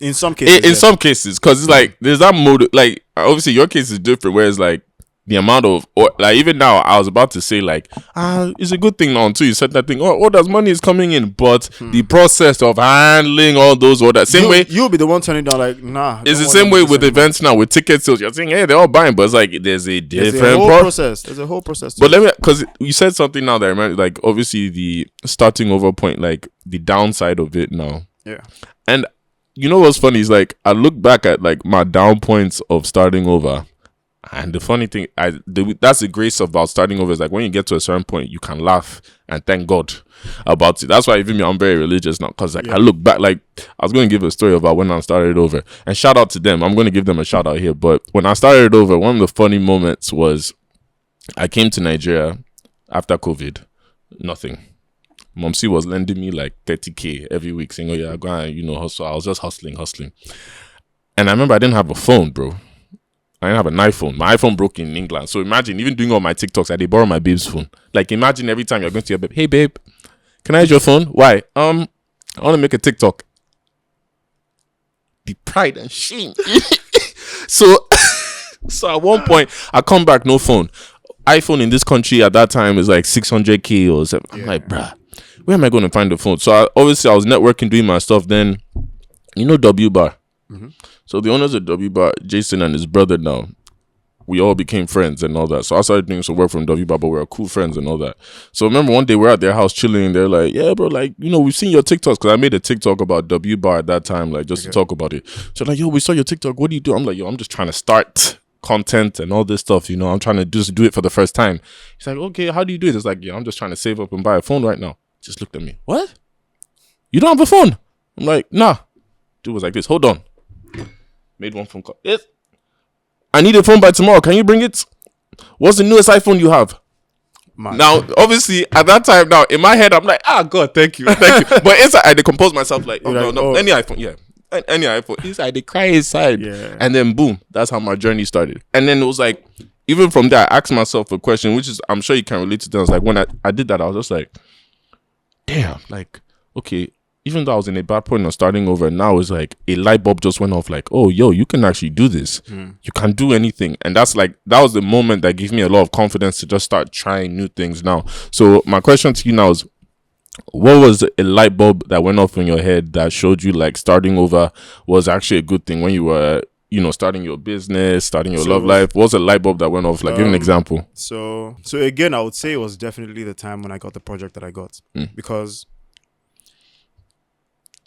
In some cases, in some cases, because it's like there's that mode. Like obviously, your case is different. Where it's like the amount of, or like even now, I was about to say like, it's a good thing now until you said that thing. Orders, money is coming in, but the process of handling all those orders, way you'll be the one turning down like, nah. It's the same way with events now with ticket sales. You're saying, hey, they're all buying, but it's like there's a different process. There's a whole process. But because you said something now that I remember, like obviously the starting over point, like the downside of it now. Yeah. And you know what's funny is like I look back at like my down points of starting over. And the funny thing, that's the grace about starting over, is like when you get to a certain point, you can laugh and thank God about it. That's why even me, I'm very religious now, because like I look back, like I was going to give a story about when I started over, and shout out to them. I'm going to give them a shout out here. But when I started over, one of the funny moments was I came to Nigeria after COVID, nothing. Mom C was lending me like 30K every week, saying, oh yeah, go and hustle. I was just hustling. And I remember I didn't have a phone, bro. I didn't have an iPhone. My iPhone broke in England. So imagine, even doing all my TikToks, I did borrow my babe's phone. Like imagine every time you're going to your babe, hey babe, can I use your phone? Why? I want to make a TikTok. The pride and shame. So at one point, I come back, no phone. iPhone in this country at that time is like 600K or something. I'm like, bruh, where am I going to find the phone? So I was networking, doing my stuff. Then, W Bar. Mm-hmm. So the owners of W Bar, Jason and his brother now, we all became friends and all that. So I started doing some work from W Bar, but we were cool friends and all that. So I remember one day we're at their house chilling, and they're like, yeah, bro, like, we've seen your TikToks, because I made a TikTok about W Bar at that time, like just to talk about it. So like, yo, we saw your TikTok. What do you do? I'm like, yo, I'm just trying to start content and all this stuff. I'm trying to just do it for the first time. He's like, okay, how do you do it? It's like, yeah, I'm just trying to save up and buy a phone right now. Just looked at me. What? You don't have a phone? I'm like, nah. Dude was like this. Hold on. Made one phone call. Yes. I need a phone by tomorrow. Can you bring it? What's the newest iPhone you have? Man. Now, obviously, at that time, now in my head, I'm like, God, thank you. But inside, I compose myself like, any iPhone, yeah, any iPhone. Inside, they cry inside, and then boom, that's how my journey started. And then it was like, even from there, I asked myself a question, which is, I'm sure you can relate to them. It's like when I did that, I was just like, damn, like, okay. Even though I was in a bad point of starting over, now it's like a light bulb just went off, like, oh, yo, you can actually do this. You can do anything. And that was the moment that gave me a lot of confidence to just start trying new things now. So my question to you now is, what was a light bulb that went off in your head that showed you like starting over was actually a good thing when you were, starting your business, starting your love life? What was a light bulb that went off? Like, give an example. So again, I would say it was definitely the time when I got the project that I got. Because...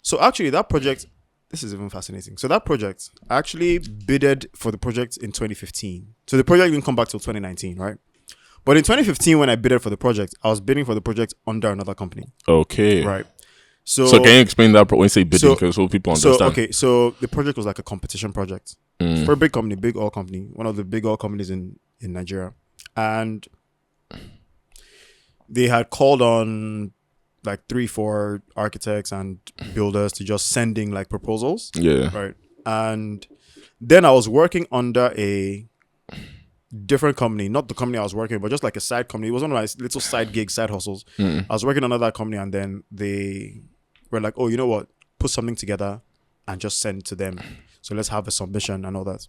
So actually, that project, this is even fascinating. So that project, I actually bidded for the project in 2015. So the project didn't come back till 2019, right? But in 2015, when I bidded for the project, I was bidding for the project under another company. Okay. Right. So can you explain that when you say bidding, because so people understand? So the project was like a competition project for a big company, big oil company, one of the big oil companies in Nigeria. And they had called on like 3-4 architects and builders to just sending like proposals. Yeah. Right. And then I was working under a different company, not the company I was working with, but just like a side company. It was one of my little side gigs, side hustles. I was working under that company, and then they were like, oh, you know what? Put something together and just send it to them. So let's have a submission and all that.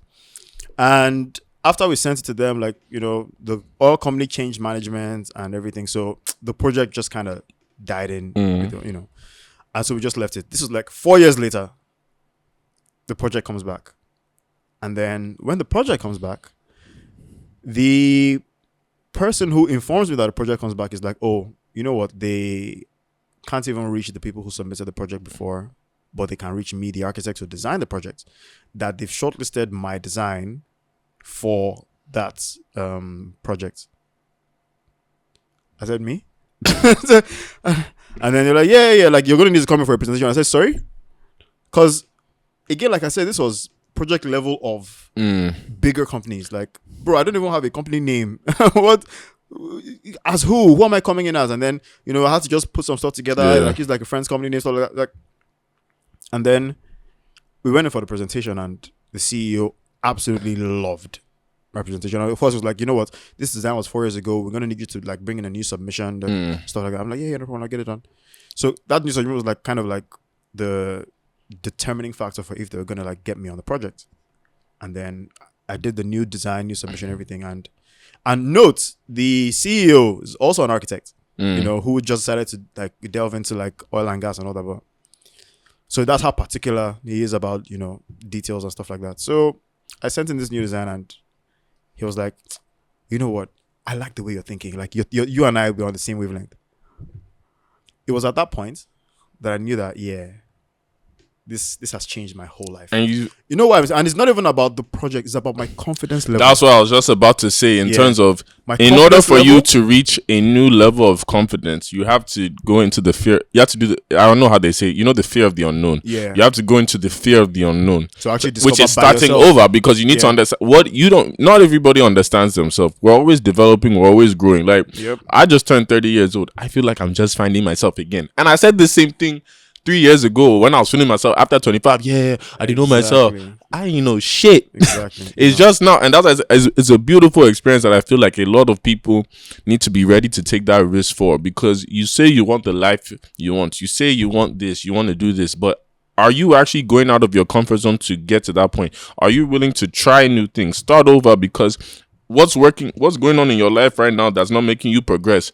And after we sent it to them, like, the oil company changed management and everything. So the project just kind of died in, and so we just left it. This was like 4 years later, the project comes back. And then when the project comes back, the person who informs me that the project comes back is like, oh, you know what? They can't even reach the people who submitted the project before, but they can reach me, the architect who designed the project, that they've shortlisted my design for that project. I said, me? And then they're like, yeah, like, you're going to need to come in for a presentation. I said, sorry? Because, again, like I said, this was project level of bigger companies. Like, bro, I don't even have a company name. What? As who? Who am I coming in as? And then, I had to just put some stuff together. Like, it's like a friend's company name, stuff like that. Like, and then we went in for the presentation, and the CEO absolutely loved my presentation. Of course, it was like, you know what? This design was 4 years ago. We're going to need you to like bring in a new submission, stuff like that. I'm like, yeah, no problem. I'll get it done. So that new submission was like kind of like the determining factor for if they were going to like get me on the project. And then I did the new design, new submission, everything. And note, the CEO is also an architect, who just decided to like delve into like oil and gas and all that. But so that's how particular he is about, details and stuff like that. So I sent him this new design, and he was like, you know what? I like the way you're thinking. Like, you and I were on the same wavelength. It was at that point that I knew that, this has changed my whole life. And you know why? And it's not even about the project. It's about my confidence level. That's what I was just about to say. In terms of, in order for you to reach a new level of confidence, you have to go into the fear. You have to do I don't know how they say it, the fear of the unknown. Yeah. You have to go into the fear of the unknown. So actually discover, which is starting over, because you need to understand what you don't. Not everybody understands themselves. We're always developing. We're always growing. Like, I just turned 30 years old. I feel like I'm just finding myself again. And I said the same thing 3 years ago when I was feeling myself after 25. I didn't know myself. I ain't know shit. Exactly. It's just now, and it's a beautiful experience that I feel like a lot of people need to be ready to take that risk for, because you say you want the life you want. You say you want this, you want to do this, but are you actually going out of your comfort zone to get to that point? Are you willing to try new things, start over? Because what's going on in your life right now that's not making you progress?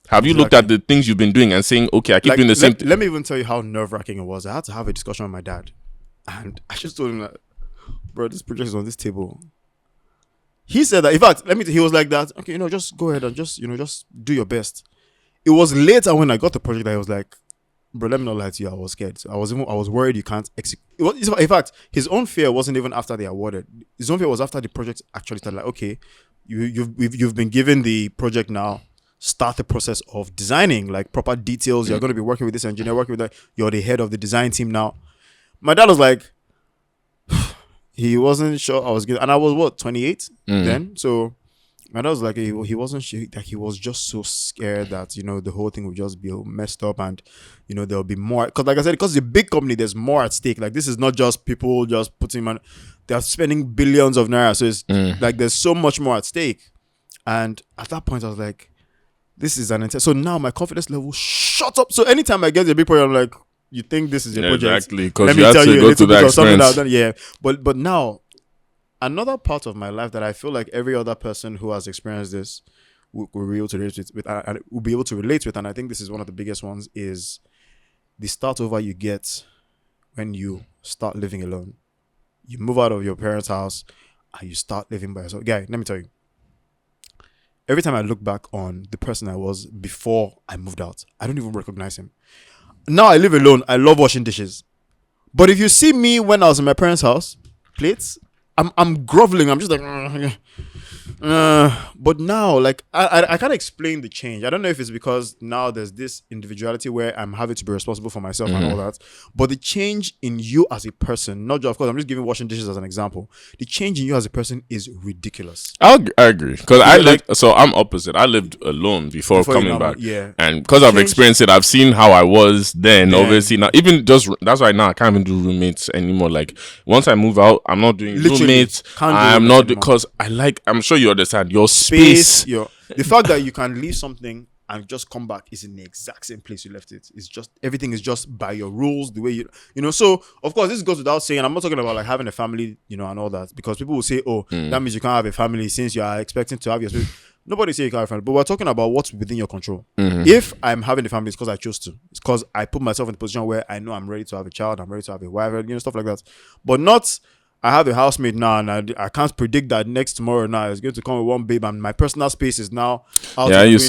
Have you looked at the things you've been doing and saying, okay, I keep doing the same thing? Let me even tell you how nerve-wracking it was. I had to have a discussion with my dad. And I just told him that, bro, this project is on this table. He said that, in fact, he was like that. Okay, just go ahead and just do your best. It was later when I got the project that I was like, bro, let me not lie to you, I was scared. So I was worried you can't execute. In fact, his own fear wasn't even after they awarded. His own fear was after the project actually started. Like, okay, you've been given the project now. Start the process of designing, like proper details. You're going to be working with this engineer, working with that. You're the head of the design team now. My dad was like, he wasn't sure I was good. And I was 28 then. So my dad was like, he wasn't sure, like he was just so scared that, the whole thing would just be messed up, and, there'll be more. Because like I said, because it's a big company, there's more at stake. Like, this is not just people just putting money. They're spending billions of naira. So it's like, there's so much more at stake. And at that point, I was like, this is an intense. So now my confidence level shot up. So anytime I get a big project, I'm like, you think this is a project? Exactly, because you have to go through that experience. But now, another part of my life that I feel like every other person who has experienced this will be able to relate with, and I think this is one of the biggest ones, is the start over you get when you start living alone. You move out of your parents' house and you start living by yourself. Guy, let me tell you. Every time I look back on the person I was before I moved out, I don't even recognize him. Now I live alone. I love washing dishes. But if you see me when I was in my parents' house, plates, I'm groveling. I'm just like, but now, like, I can't explain the change. I don't know if it's because now there's this individuality where I'm having to be responsible for myself and all that. But the change in you as a person, not just, of course, I'm just giving washing dishes as an example. The change in you as a person is ridiculous. I agree. Because I'm opposite. I lived alone before coming back. Yeah. And because I've experienced it, I've seen how I was then, obviously. Now, even just, that's why now I can't even do roommates anymore. Like, once I move out, I'm not doing roommates. I'm not, because I'm sure you understand your space. The fact that you can leave something and just come back, it's in the exact same place you left it. It's just everything is just by your rules, the way you know. So of course, this goes without saying. I'm not talking about like having a family, you know, and all that, because people will say, "Oh, that means you can't have a family since you are expecting to have your." Nobody say you can't have a family, but we're talking about what's within your control. If I'm having a family, it's because I chose to. It's because I put myself in a position where I know I'm ready to have a child, I'm ready to have a wife, you know, stuff like that. But not, I have a housemate now, and I can't predict that next tomorrow now it's going to come with one babe, and my personal space is now out. Yeah, I used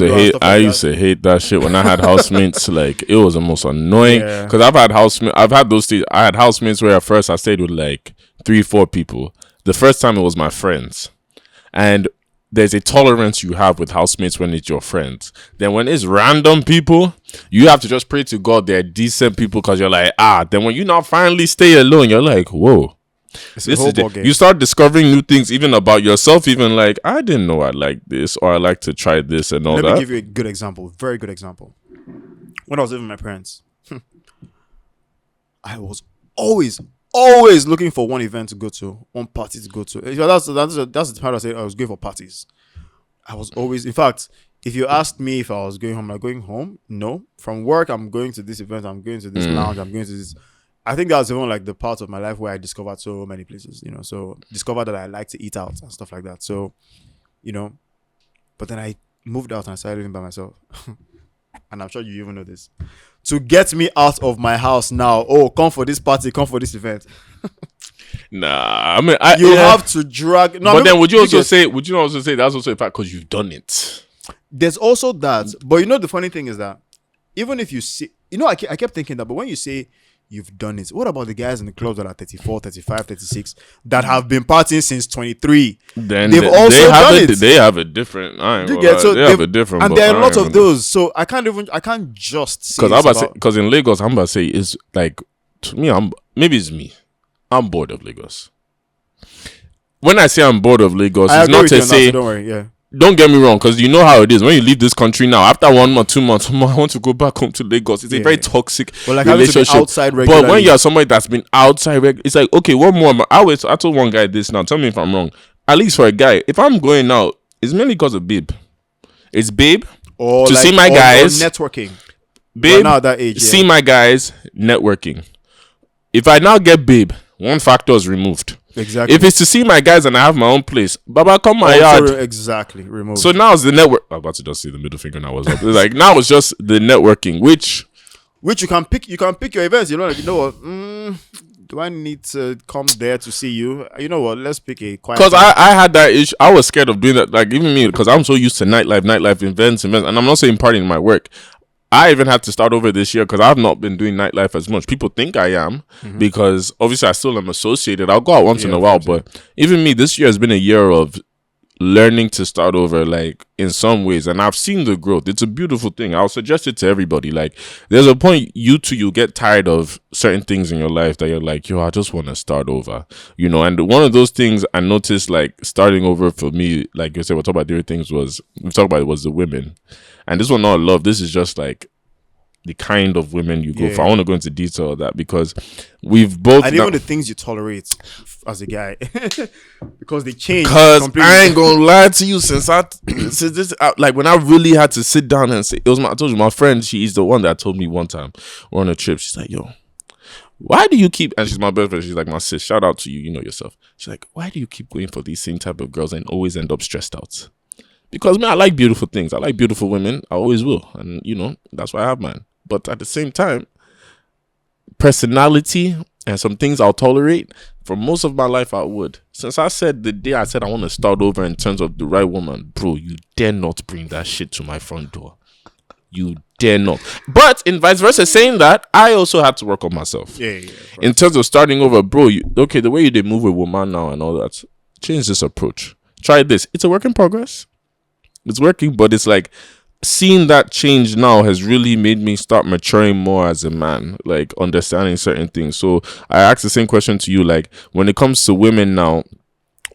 to hate that shit when I had housemates. Like, it was the most annoying, because I've had those things. I had housemates where at first I stayed with like 3-4 people. The first time it was my friends, and there's a tolerance you have with housemates when it's your friends. Then when it's random people, you have to just pray to God they're decent people, because you're like, then when you now finally stay alone, you're like, whoa. You start discovering new things even about yourself, even like, I didn't know I like this, or I like to try this and all that. Let me give you a good example, very good example. When I was living with my parents, I was always looking for one event to go to, one party to go to. That's the part I said I was going for parties. I was always, in fact, if you asked me if I was going home, am I going home? No. From work, I'm going to this event, I'm going to this lounge, I'm going to this. I think that was even like the part of my life where I discovered so many places, you know. So discovered that I like to eat out and stuff like that. So, you know, but then I moved out and I started living by myself. And I'm sure you even know this. To get me out of my house now, come for this party, come for this event. Nah, I mean, you have to drag. No, but then would you also say that's also a fact because you've done it? There's also that, but you know the funny thing is that even if you see, you know, I kept thinking that, but when you say you've done it, what about the guys in the clubs that are 34, 35, 36 that have been partying since 23? Then they've also done it. They have a different. They have a different, and there are a lot of those. So I can't just say, because in Lagos, I'm about to say, it's like, to me, I'm bored of Lagos. When I say I'm bored of Lagos, it's not to say, don't worry, yeah. Don't get me wrong, because you know how it is. When you leave this country now, after 1 month, 2 months, I want to go back home to Lagos. It's a very toxic relationship. Outside regularly. But when you're somebody that's been outside, it's like, okay, one more. I told one guy this now. Tell me if I'm wrong. At least for a guy, if I'm going out, it's mainly because of babe. It's babe or to like, see my guys. Or networking. Babe, now at that age, see my guys, networking. If I now get babe, one factor is removed. Exactly. If it's to see my guys and I have my own place, Baba, come my yard. Exactly. Removed. So now it's the network. I'm about to just see the middle finger now. Was up. It's like now it's just the networking, which you can pick. You can pick your events. You know, like, you know what? Do I need to come there to see you? You know what? Let's pick a quiet. Because I had that issue. I was scared of doing that. Like even me, because I'm so used to nightlife events, and I'm not saying partying in my work. I even had to start over this year because I've not been doing nightlife as much. People think I am because obviously I still am associated. I'll go out once in a while, but even me, this year has been a year of learning to start over, like in some ways, and I've seen the growth. It's a beautiful thing. I'll suggest it to everybody. Like there's a point you get tired of certain things in your life that you're like, yo, I just want to start over, you know. And one of those things I noticed, like starting over for me, like you said, we're talking about different things, was the women. And this one, not love. This is just like the kind of women you go for. I want to go into detail of that because we've both, and even the things you tolerate as a guy, because they change. Because I ain't gonna lie to you, since this, like when I really had to sit down and say, I told you my friend, she's the one that told me one time we're on a trip. She's like, yo, why do you keep? And she's my best friend. She's like, my sis. Shout out to you. You know yourself. She's like, why do you keep going for these same type of girls and always end up stressed out? Because I like beautiful things. I like beautiful women. I always will. And, you know, that's why I have mine. But at the same time, personality and some things I'll tolerate, for most of my life I would. Since I said the day I said I want to start over in terms of the right woman, bro, you dare not bring that shit to my front door. You dare not. But in vice versa, saying that, I also had to work on myself. Right. In terms of starting over, bro, the way you did move with woman now and all that, change this approach. Try this. It's a work in progress. It's working, but it's like seeing that change now has really made me start maturing more as a man, like understanding certain things. So I asked the same question to you, like when it comes to women now,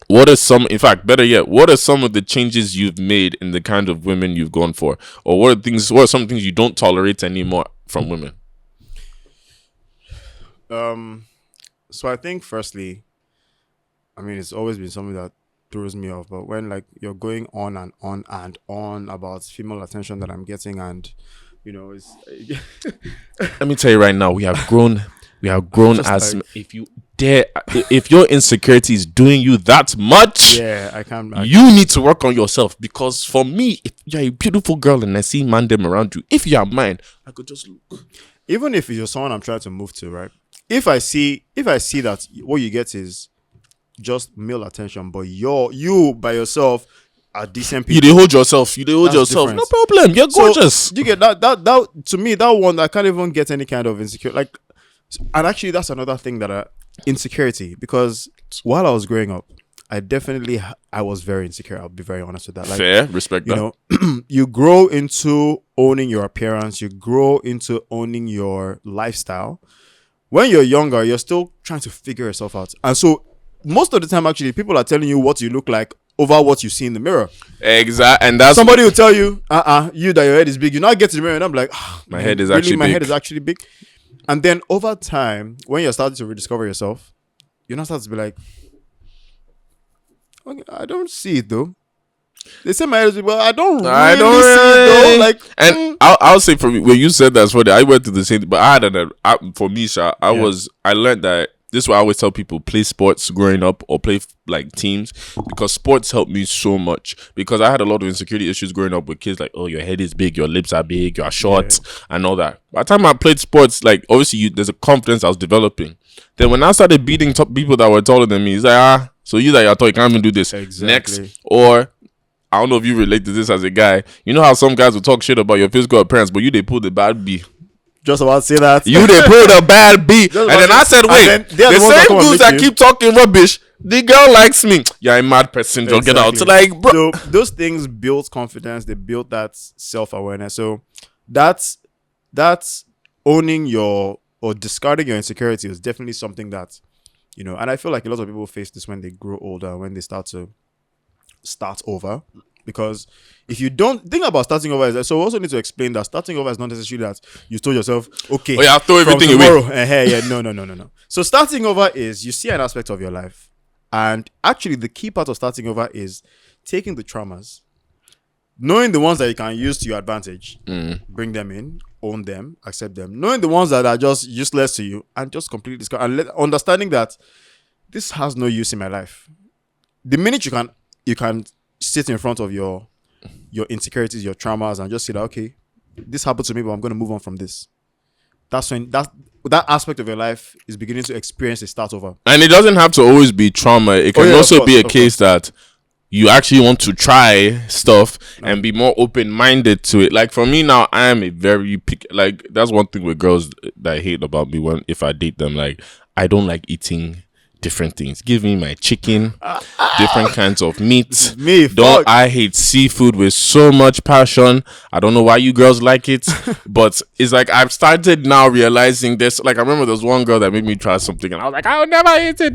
what are some of the changes you've made in the kind of women you've gone for? Or what are some things you don't tolerate anymore from women? So I think firstly, I mean, it's always been something that throws me off. But when like you're going on and on and on about female attention that I'm getting, and it's Let me tell you right now, we have grown as like, if your insecurity is doing you that much, you need to work on yourself. Because for me, if you're a beautiful girl and I see man them around you, if you are mine, I could just look. Even if you're someone I'm trying to move to, right? If I see that what you get is just male attention, but you by yourself are decent people. You hold yourself. Different. No problem. You're gorgeous. So, you get that to me, that one I can't even get any kind of insecure. Like, and actually that's another thing that insecurity, because while I was growing up, I was very insecure. I'll be very honest with that. Like, fair, respect that. You grow into owning your appearance. You grow into owning your lifestyle. When you're younger, you're still trying to figure yourself out. And so most of the time, actually, people are telling you what you look like over what you see in the mirror. Exactly. And that's somebody will tell you, you that your head is big. You now get to the mirror and I'm like, my head is actually big. And then over time, when you're starting to rediscover yourself, you're not starting to be like, okay, I don't see it though. They say my head is big, but I don't see it though. Like, and I'll say for me, when you said that's funny, I went to the same, but I had for me, I learned that this is why I always tell people, play sports growing up or play like teams, because sports helped me so much. Because I had a lot of insecurity issues growing up with kids like, oh, your head is big, your lips are big, you're short, and all that. By the time I played sports, like obviously there's a confidence I was developing. Then when I started beating top people that were taller than me, it's like, so you that you're tall, you can't even do this. Exactly. Next, or I don't know if you relate to this as a guy. You know how some guys will talk shit about your physical appearance, but they pull the bad B. Just about to say that. They pull the bad B. And then I said, wait, the same dudes that keep talking rubbish, the girl likes me. You're a mad person, Joe. Get out. So like, bro. So those things build confidence. They build that self-awareness. So that's owning or discarding your insecurity is definitely something that, and I feel like a lot of people face this when they grow older, when they start over. Because if you don't think about starting over, so we also need to explain that starting over is not necessarily that you told yourself, okay, I'll throw everything away. No. So starting over is you see an aspect of your life, and actually the key part of starting over is taking the traumas, knowing the ones that you can use to your advantage, bring them in, own them, accept them, knowing the ones that are just useless to you, and just completely discard, and understanding that this has no use in my life. The minute you can sit in front of your insecurities, your traumas, and just say that, okay, this happened to me, but I'm going to move on from this. That's when that aspect of your life is beginning to experience a start over. And it doesn't have to always be trauma. It can also be a case that you actually want to try stuff and be more open-minded to it. Like for me now, I am a very like that's one thing with girls that I hate about me if I date them. Like I don't like eating different things. Give me my chicken, different kinds of meat. I hate seafood with so much passion. I don't know why you girls like it, but it's like I've started now realizing this. Like I remember there was one girl that made me try something, and I was like, I'll never eat it.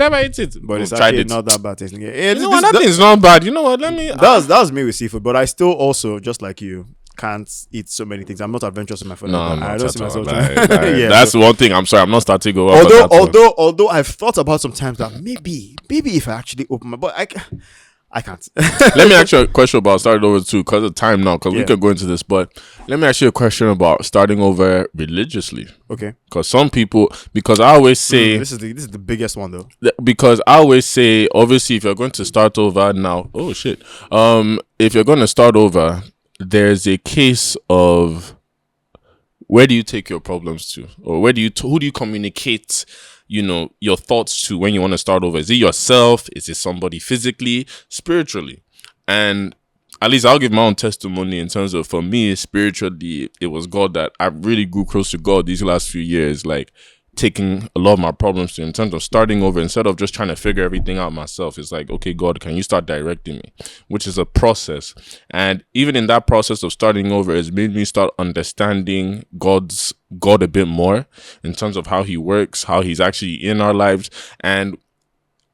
But it's actually not that bad tasting. That thing's not bad. You know what? That's me with seafood, but I still also, just like you, can't eat so many things. I'm not adventurous with my food. I don't see myself. That's one thing. I'm sorry, I'm not starting over. Although I've thought about sometimes that maybe if I actually open my, but I can't. Let me ask you a question about starting over too, because of time now. Because we could go into this, but let me ask you a question about starting over religiously. Okay. Because some people, because I always say this is the biggest one though. Because I always say, obviously, if you're going to start over now, if you're going to start over, there's a case of where do you take your problems to, or who do you communicate, your thoughts to when you want to start over? Is it yourself? Is it somebody physically, spiritually? And at least I'll give my own testimony in terms of, for me, spiritually, it was God that I really grew close to God these last few years, like taking a lot of my problems to, in terms of starting over, instead of just trying to figure everything out myself. It's like, okay, God, can you start directing me? Which is a process. And even in that process of starting over, it's made me start understanding God a bit more in terms of how he works, how he's actually in our lives. And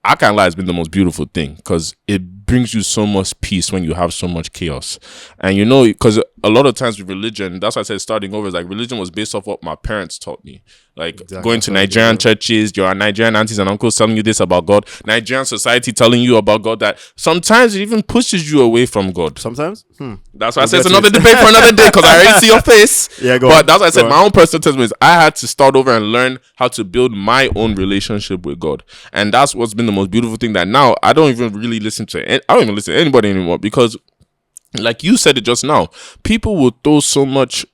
I can't lie, it's been the most beautiful thing, because it brings you so much peace when you have so much chaos. And you know, because a lot of times with religion, that's why I said starting over is like religion was based off what my parents taught me. Like going to Nigerian churches, your Nigerian aunties and uncles telling you this about God, Nigerian society telling you about God, that sometimes it even pushes you away from God. Sometimes? That's why I said it's another debate for another day, because I already see your face. Yeah, go but on. That's why I said my own personal testimony is I had to start over and learn how to build my own relationship with God. And that's what's been the most beautiful thing, that now I don't even really listen to anybody anymore, because like you said it just now, people will throw so much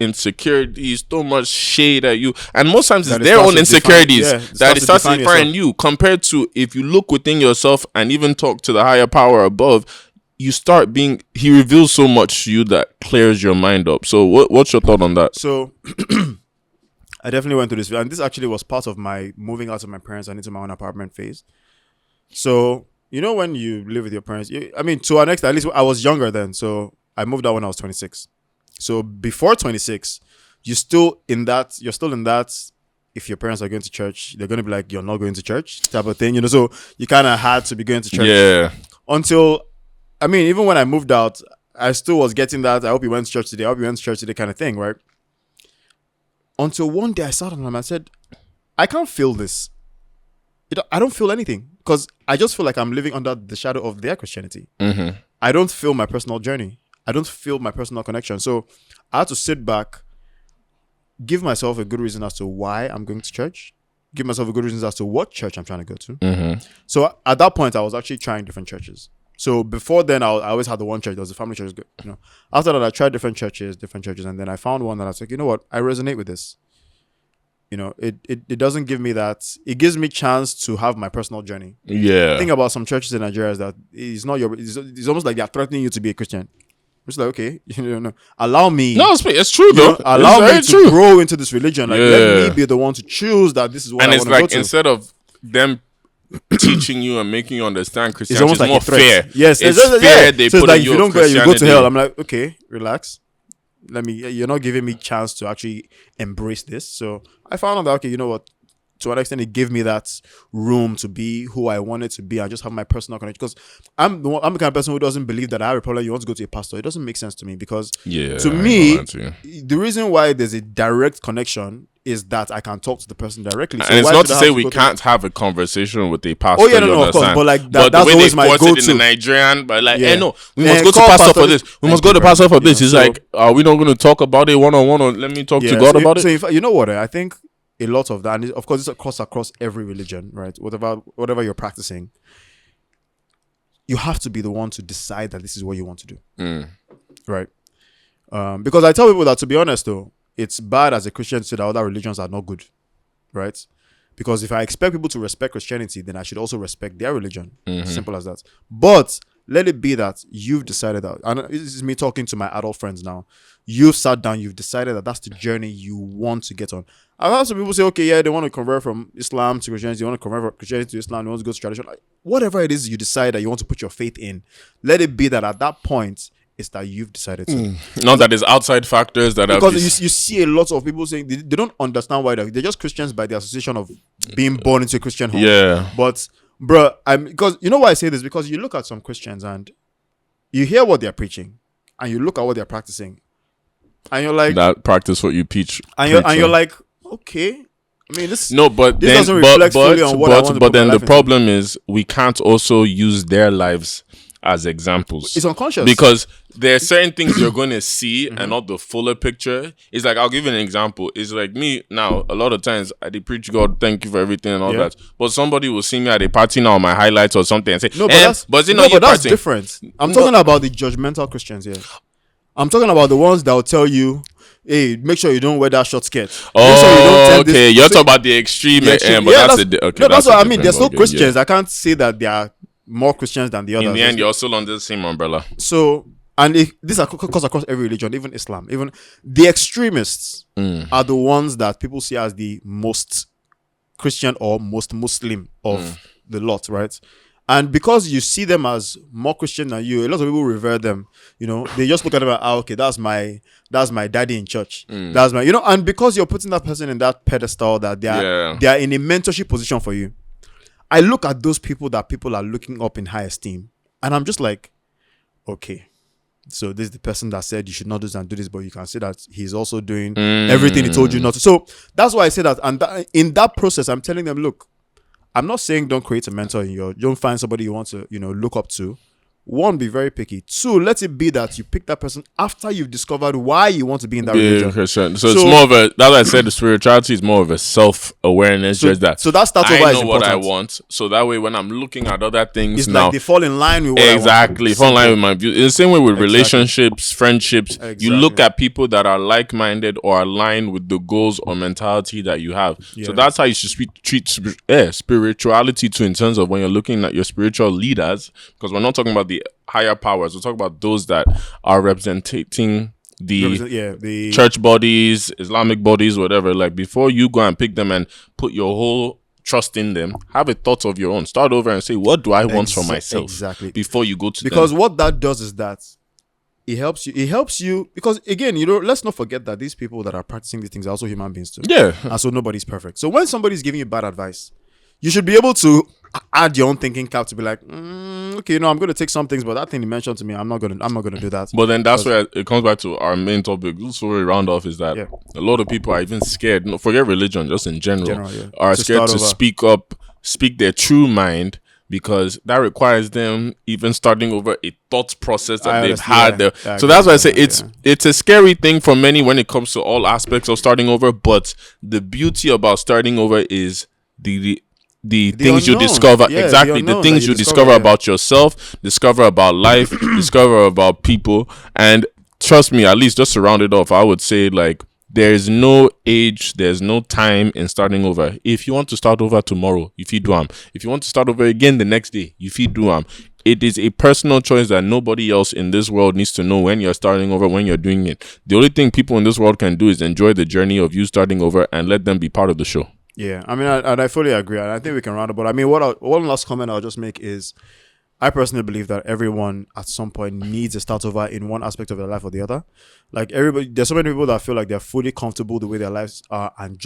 insecurities, so much shade at you, and most times it's their own insecurities that it starts to define you, compared to if you look within yourself and even talk to the higher power above, you start being, he reveals so much to you that clears your mind up. So what's your thought on that? So I definitely went through this, and this actually was part of my moving out of my parents and into my own apartment phase. So you know, when you live with your parents, I mean, to an extent, at least I was younger then, so I moved out when I was 26. So before 26, you're still in that. If your parents are going to church, they're going to be like, you're not going to church type of thing, you know. So you kind of had to be going to church. Yeah. Until, I mean, even when I moved out, I still was getting that. I hope you went to church today. I hope you went to church today kind of thing, right? Until one day I sat on them. I said, I can't feel this. I don't feel anything, because I just feel like I'm living under the shadow of their Christianity. Mm-hmm. I don't feel my personal journey. I don't feel my personal connection. So I had to sit back, give myself a good reason as to why I'm going to church, give myself a good reason as to what church I'm trying to go to. Mm-hmm. So at that point, I was actually trying different churches. So before then, I always had the one church. There was a family church. You know, after that, I tried different churches, and then I found one that I was like, you know what, I resonate with this. You know, it doesn't give me that. It gives me chance to have my personal journey. Yeah. The thing about some churches in Nigeria is that it's not your. It's almost like they're threatening you to be a Christian. It's like, okay, you know, allow me. No, it's true though. Allow me to grow into this religion. Like, let me be the one to choose that this is what I want to go to. And it's like, instead of them teaching you and making you understand Christianity, it's almost like more fair. Yes, it's fair. They so put like, if you don't go, you go to hell. I'm like, okay, relax. You're not giving me chance to actually embrace this. So I found out that, okay, you know what? To an extent, it gave me that room to be who I wanted to be and just have my personal connection. Because I'm the kind of person who doesn't believe that I have a problem. You want to go to a pastor. It doesn't make sense to me, because to me, the reason why there's a direct connection is that I can talk to the person directly. So and it's not to say we can't have a conversation with a pastor. Oh yeah, no, of course. But like that's always my go-to. In the Nigerian, but like, no, we must go to pastor for this. We must go to pastor for this. It's like, are we not going to talk about it one-on-one, or let me talk to God about it? So if, you know what, I think a lot of that, and of course it's across every religion, right? Whatever you're practicing, you have to be the one to decide that this is what you want to do, right? Because I tell people that, to be honest though, it's bad as a Christian to say that other religions are not good, right? Because if I expect people to respect Christianity, then I should also respect their religion. Simple as that. But let it be that you've decided that, and this is me talking to my adult friends now, you've sat down, you've decided that that's the journey you want to get on. I've had some people say, okay, yeah, they want to convert from Islam to Christianity, they want to convert from Christianity to Islam, they want to go to tradition. Like, whatever it is you decide that you want to put your faith in, let it be that at that point, it's that you've decided to. Not that there's outside factors that because you see a lot of people saying they don't understand why they're just Christians by the association of being born into a Christian home. Yeah. But, bro, because you know why I say this? Because you look at some Christians and you hear what they're preaching and you look at what they're practicing and you're like, that practice what you preach. And you're like, okay. I mean, this doesn't reflect fully on what I want to But then the problem is we can't also use their lives as examples. It's unconscious. Because there are certain things you're going to see and not the fuller picture. It's like, I'll give you an example. It's like me now, a lot of times I preach God, thank you for everything and all that. But somebody will see me at a party now on my highlights or something and say, but that's different. I'm talking about the judgmental Christians here. I'm talking about the ones that will tell you, hey, make sure you don't wear that short skirt. Okay. You're talking about the extreme. But that's what I mean. There's no Christians. I can't say that they are more Christians than the others. In the end, you're still under the same umbrella. So, and this occurs across every religion, even Islam. Even the extremists are the ones that people see as the most Christian or most Muslim of the lot, right? And because you see them as more Christian than you, a lot of people revere them. You know, they just look at them like, okay, that's my daddy in church. That's my, and because you're putting that person in that pedestal that they are in a mentorship position for you. I look at those people that people are looking up in high esteem, And I'm just like, okay. So this is the person that said you should not do this and do this, but you can see that he's also doing everything he told you not to. So that's why I say that. And in that process, I'm telling them, look, I'm not saying don't create a mentor don't find somebody you want to, look up to. One, be very picky. Two, let it be that you pick that person after you've discovered why you want to be in that religion. Christian. So it's more of a, that's why I said the spirituality is more of a self-awareness. So that starts over. I know what I want. So that way, when I'm looking at other things, it's now like they fall in line with what exactly, fall in line with my views. In the same way with relationships, friendships, you look at people that are like-minded or aligned with the goals or mentality that you have. So that's how you should treat spirituality too, in terms of when you're looking at your spiritual leaders, because we're not talking about the higher powers. We're talking about those that are representing the church bodies, Islamic bodies, whatever. Like, before you go and pick them and put your whole trust in them, have a thought of your own. Start over and say, what do I want for myself? Exactly. Before you go to because them. What that does is that it helps you because, again, let's not forget that these people that are practicing these things are also human beings too. Yeah. And so nobody's perfect. So when somebody's giving you bad advice, you should be able to add your own thinking cap to be like, okay, I'm going to take some things, but that thing you mentioned to me, I'm not going to do that. But then that's where it comes back to our main topic. So we round off is that a lot of people are even scared. No, forget religion, just in general are scared to speak up, speak their true mind, because that requires them even starting over a thought process that they've had there. So that's why I say it's a scary thing for many when it comes to all aspects of starting over. But the beauty about starting over is the things you discover. The things you discover about yourself, discover about life, discover about people. And trust me, at least just to round it off, I would say, like, there's no age, there's no time in starting over. If you want to start over tomorrow, you feed do am. If you want to start over again the next day, you feed do am. It is a personal choice that nobody else in this world needs to know when you're starting over, when you're doing it. The only thing people in this world can do is enjoy the journey of you starting over and let them be part of the show. Yeah, I mean, I fully agree. And I think we can round up. But I mean, one last comment I'll just make is, I personally believe that everyone at some point needs to start over in one aspect of their life or the other. Like, there's so many people that feel like they're fully comfortable the way their lives are and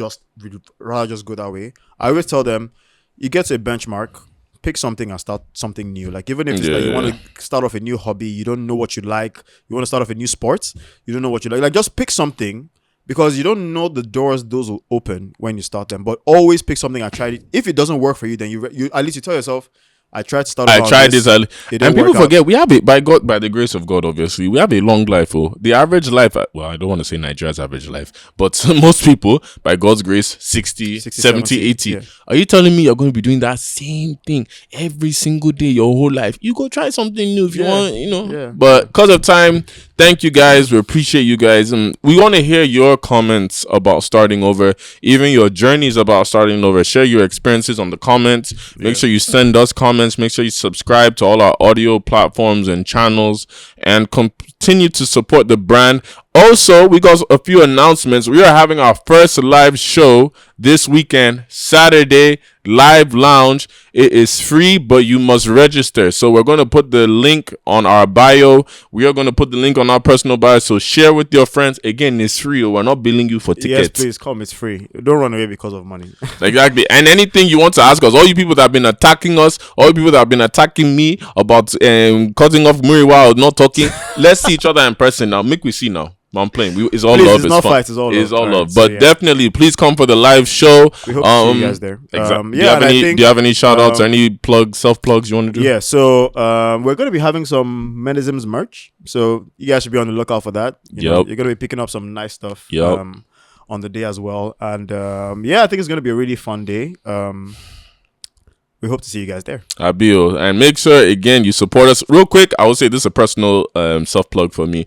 rather just go that way. I always tell them, you get to a benchmark, pick something and start something new. Like, even if it's like you want to start off a new hobby, you don't know what you like, you want to start off a new sport, you don't know what you like. Like, just pick something, because you don't know the doors those will open when you start them. But always pick something and try it. If it doesn't work for you, then you at least you tell yourself, I tried to start. I tried this, and people forget we have it by the grace of God. Obviously, we have a long life. The average life. Well, I don't want to say Nigeria's average life, but most people, by God's grace, 60 70, 80. Yeah. Are you telling me you're going to be doing that same thing every single day your whole life? You go try something new if you want, Yeah. But because of time, thank you guys. We appreciate you guys. We want to hear your comments about starting over, even your journeys about starting over. Share your experiences on the comments. Make sure you send us comments. Make sure you subscribe to all our audio platforms and channels, and continue to support the brand. Also, we got a few announcements. We are having our first live show this weekend, Saturday, live lounge. It is free, but you must register. So we're going to put the link on our bio. We are going to put the link on our personal bio. So share with your friends. Again, it's free. We're not billing you for tickets. Yes, please come. It's free. Don't run away because of money. Exactly. And anything you want to ask us, all you people that have been attacking us, all you people that have been attacking me about cutting off Muri while not talking, let's see each other in person now. Make we see now. I'm playing. It's all love. It's not fun. Fight. It's all love. It's all love. But definitely, please come for the live show. We hope to see you guys there. Exactly. Do you have any shout outs or any self plugs you want to do? Yeah. So we're going to be having some Menisms merch. So you guys should be on the lookout for that. You're going to be picking up some nice stuff on the day as well. And I think it's going to be a really fun day. We hope to see you guys there. Abil. And make sure, again, you support us. Real quick, I will say this is a personal self plug for me.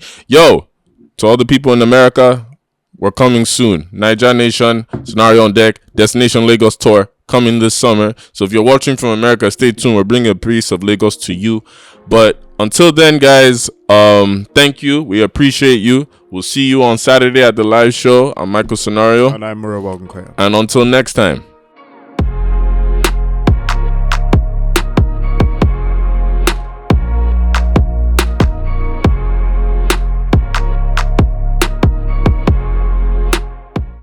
To all the people in America, we're coming soon. Niger Nation, Scenario on Deck, Destination Lagos Tour, coming this summer. So if you're watching from America, stay tuned. We're bringing a piece of Lagos to you. But until then, guys, thank you. We appreciate you. We'll see you on Saturday at the live show. I'm Michael Scenario. And I'm Mura Wagunkoya. And until next time.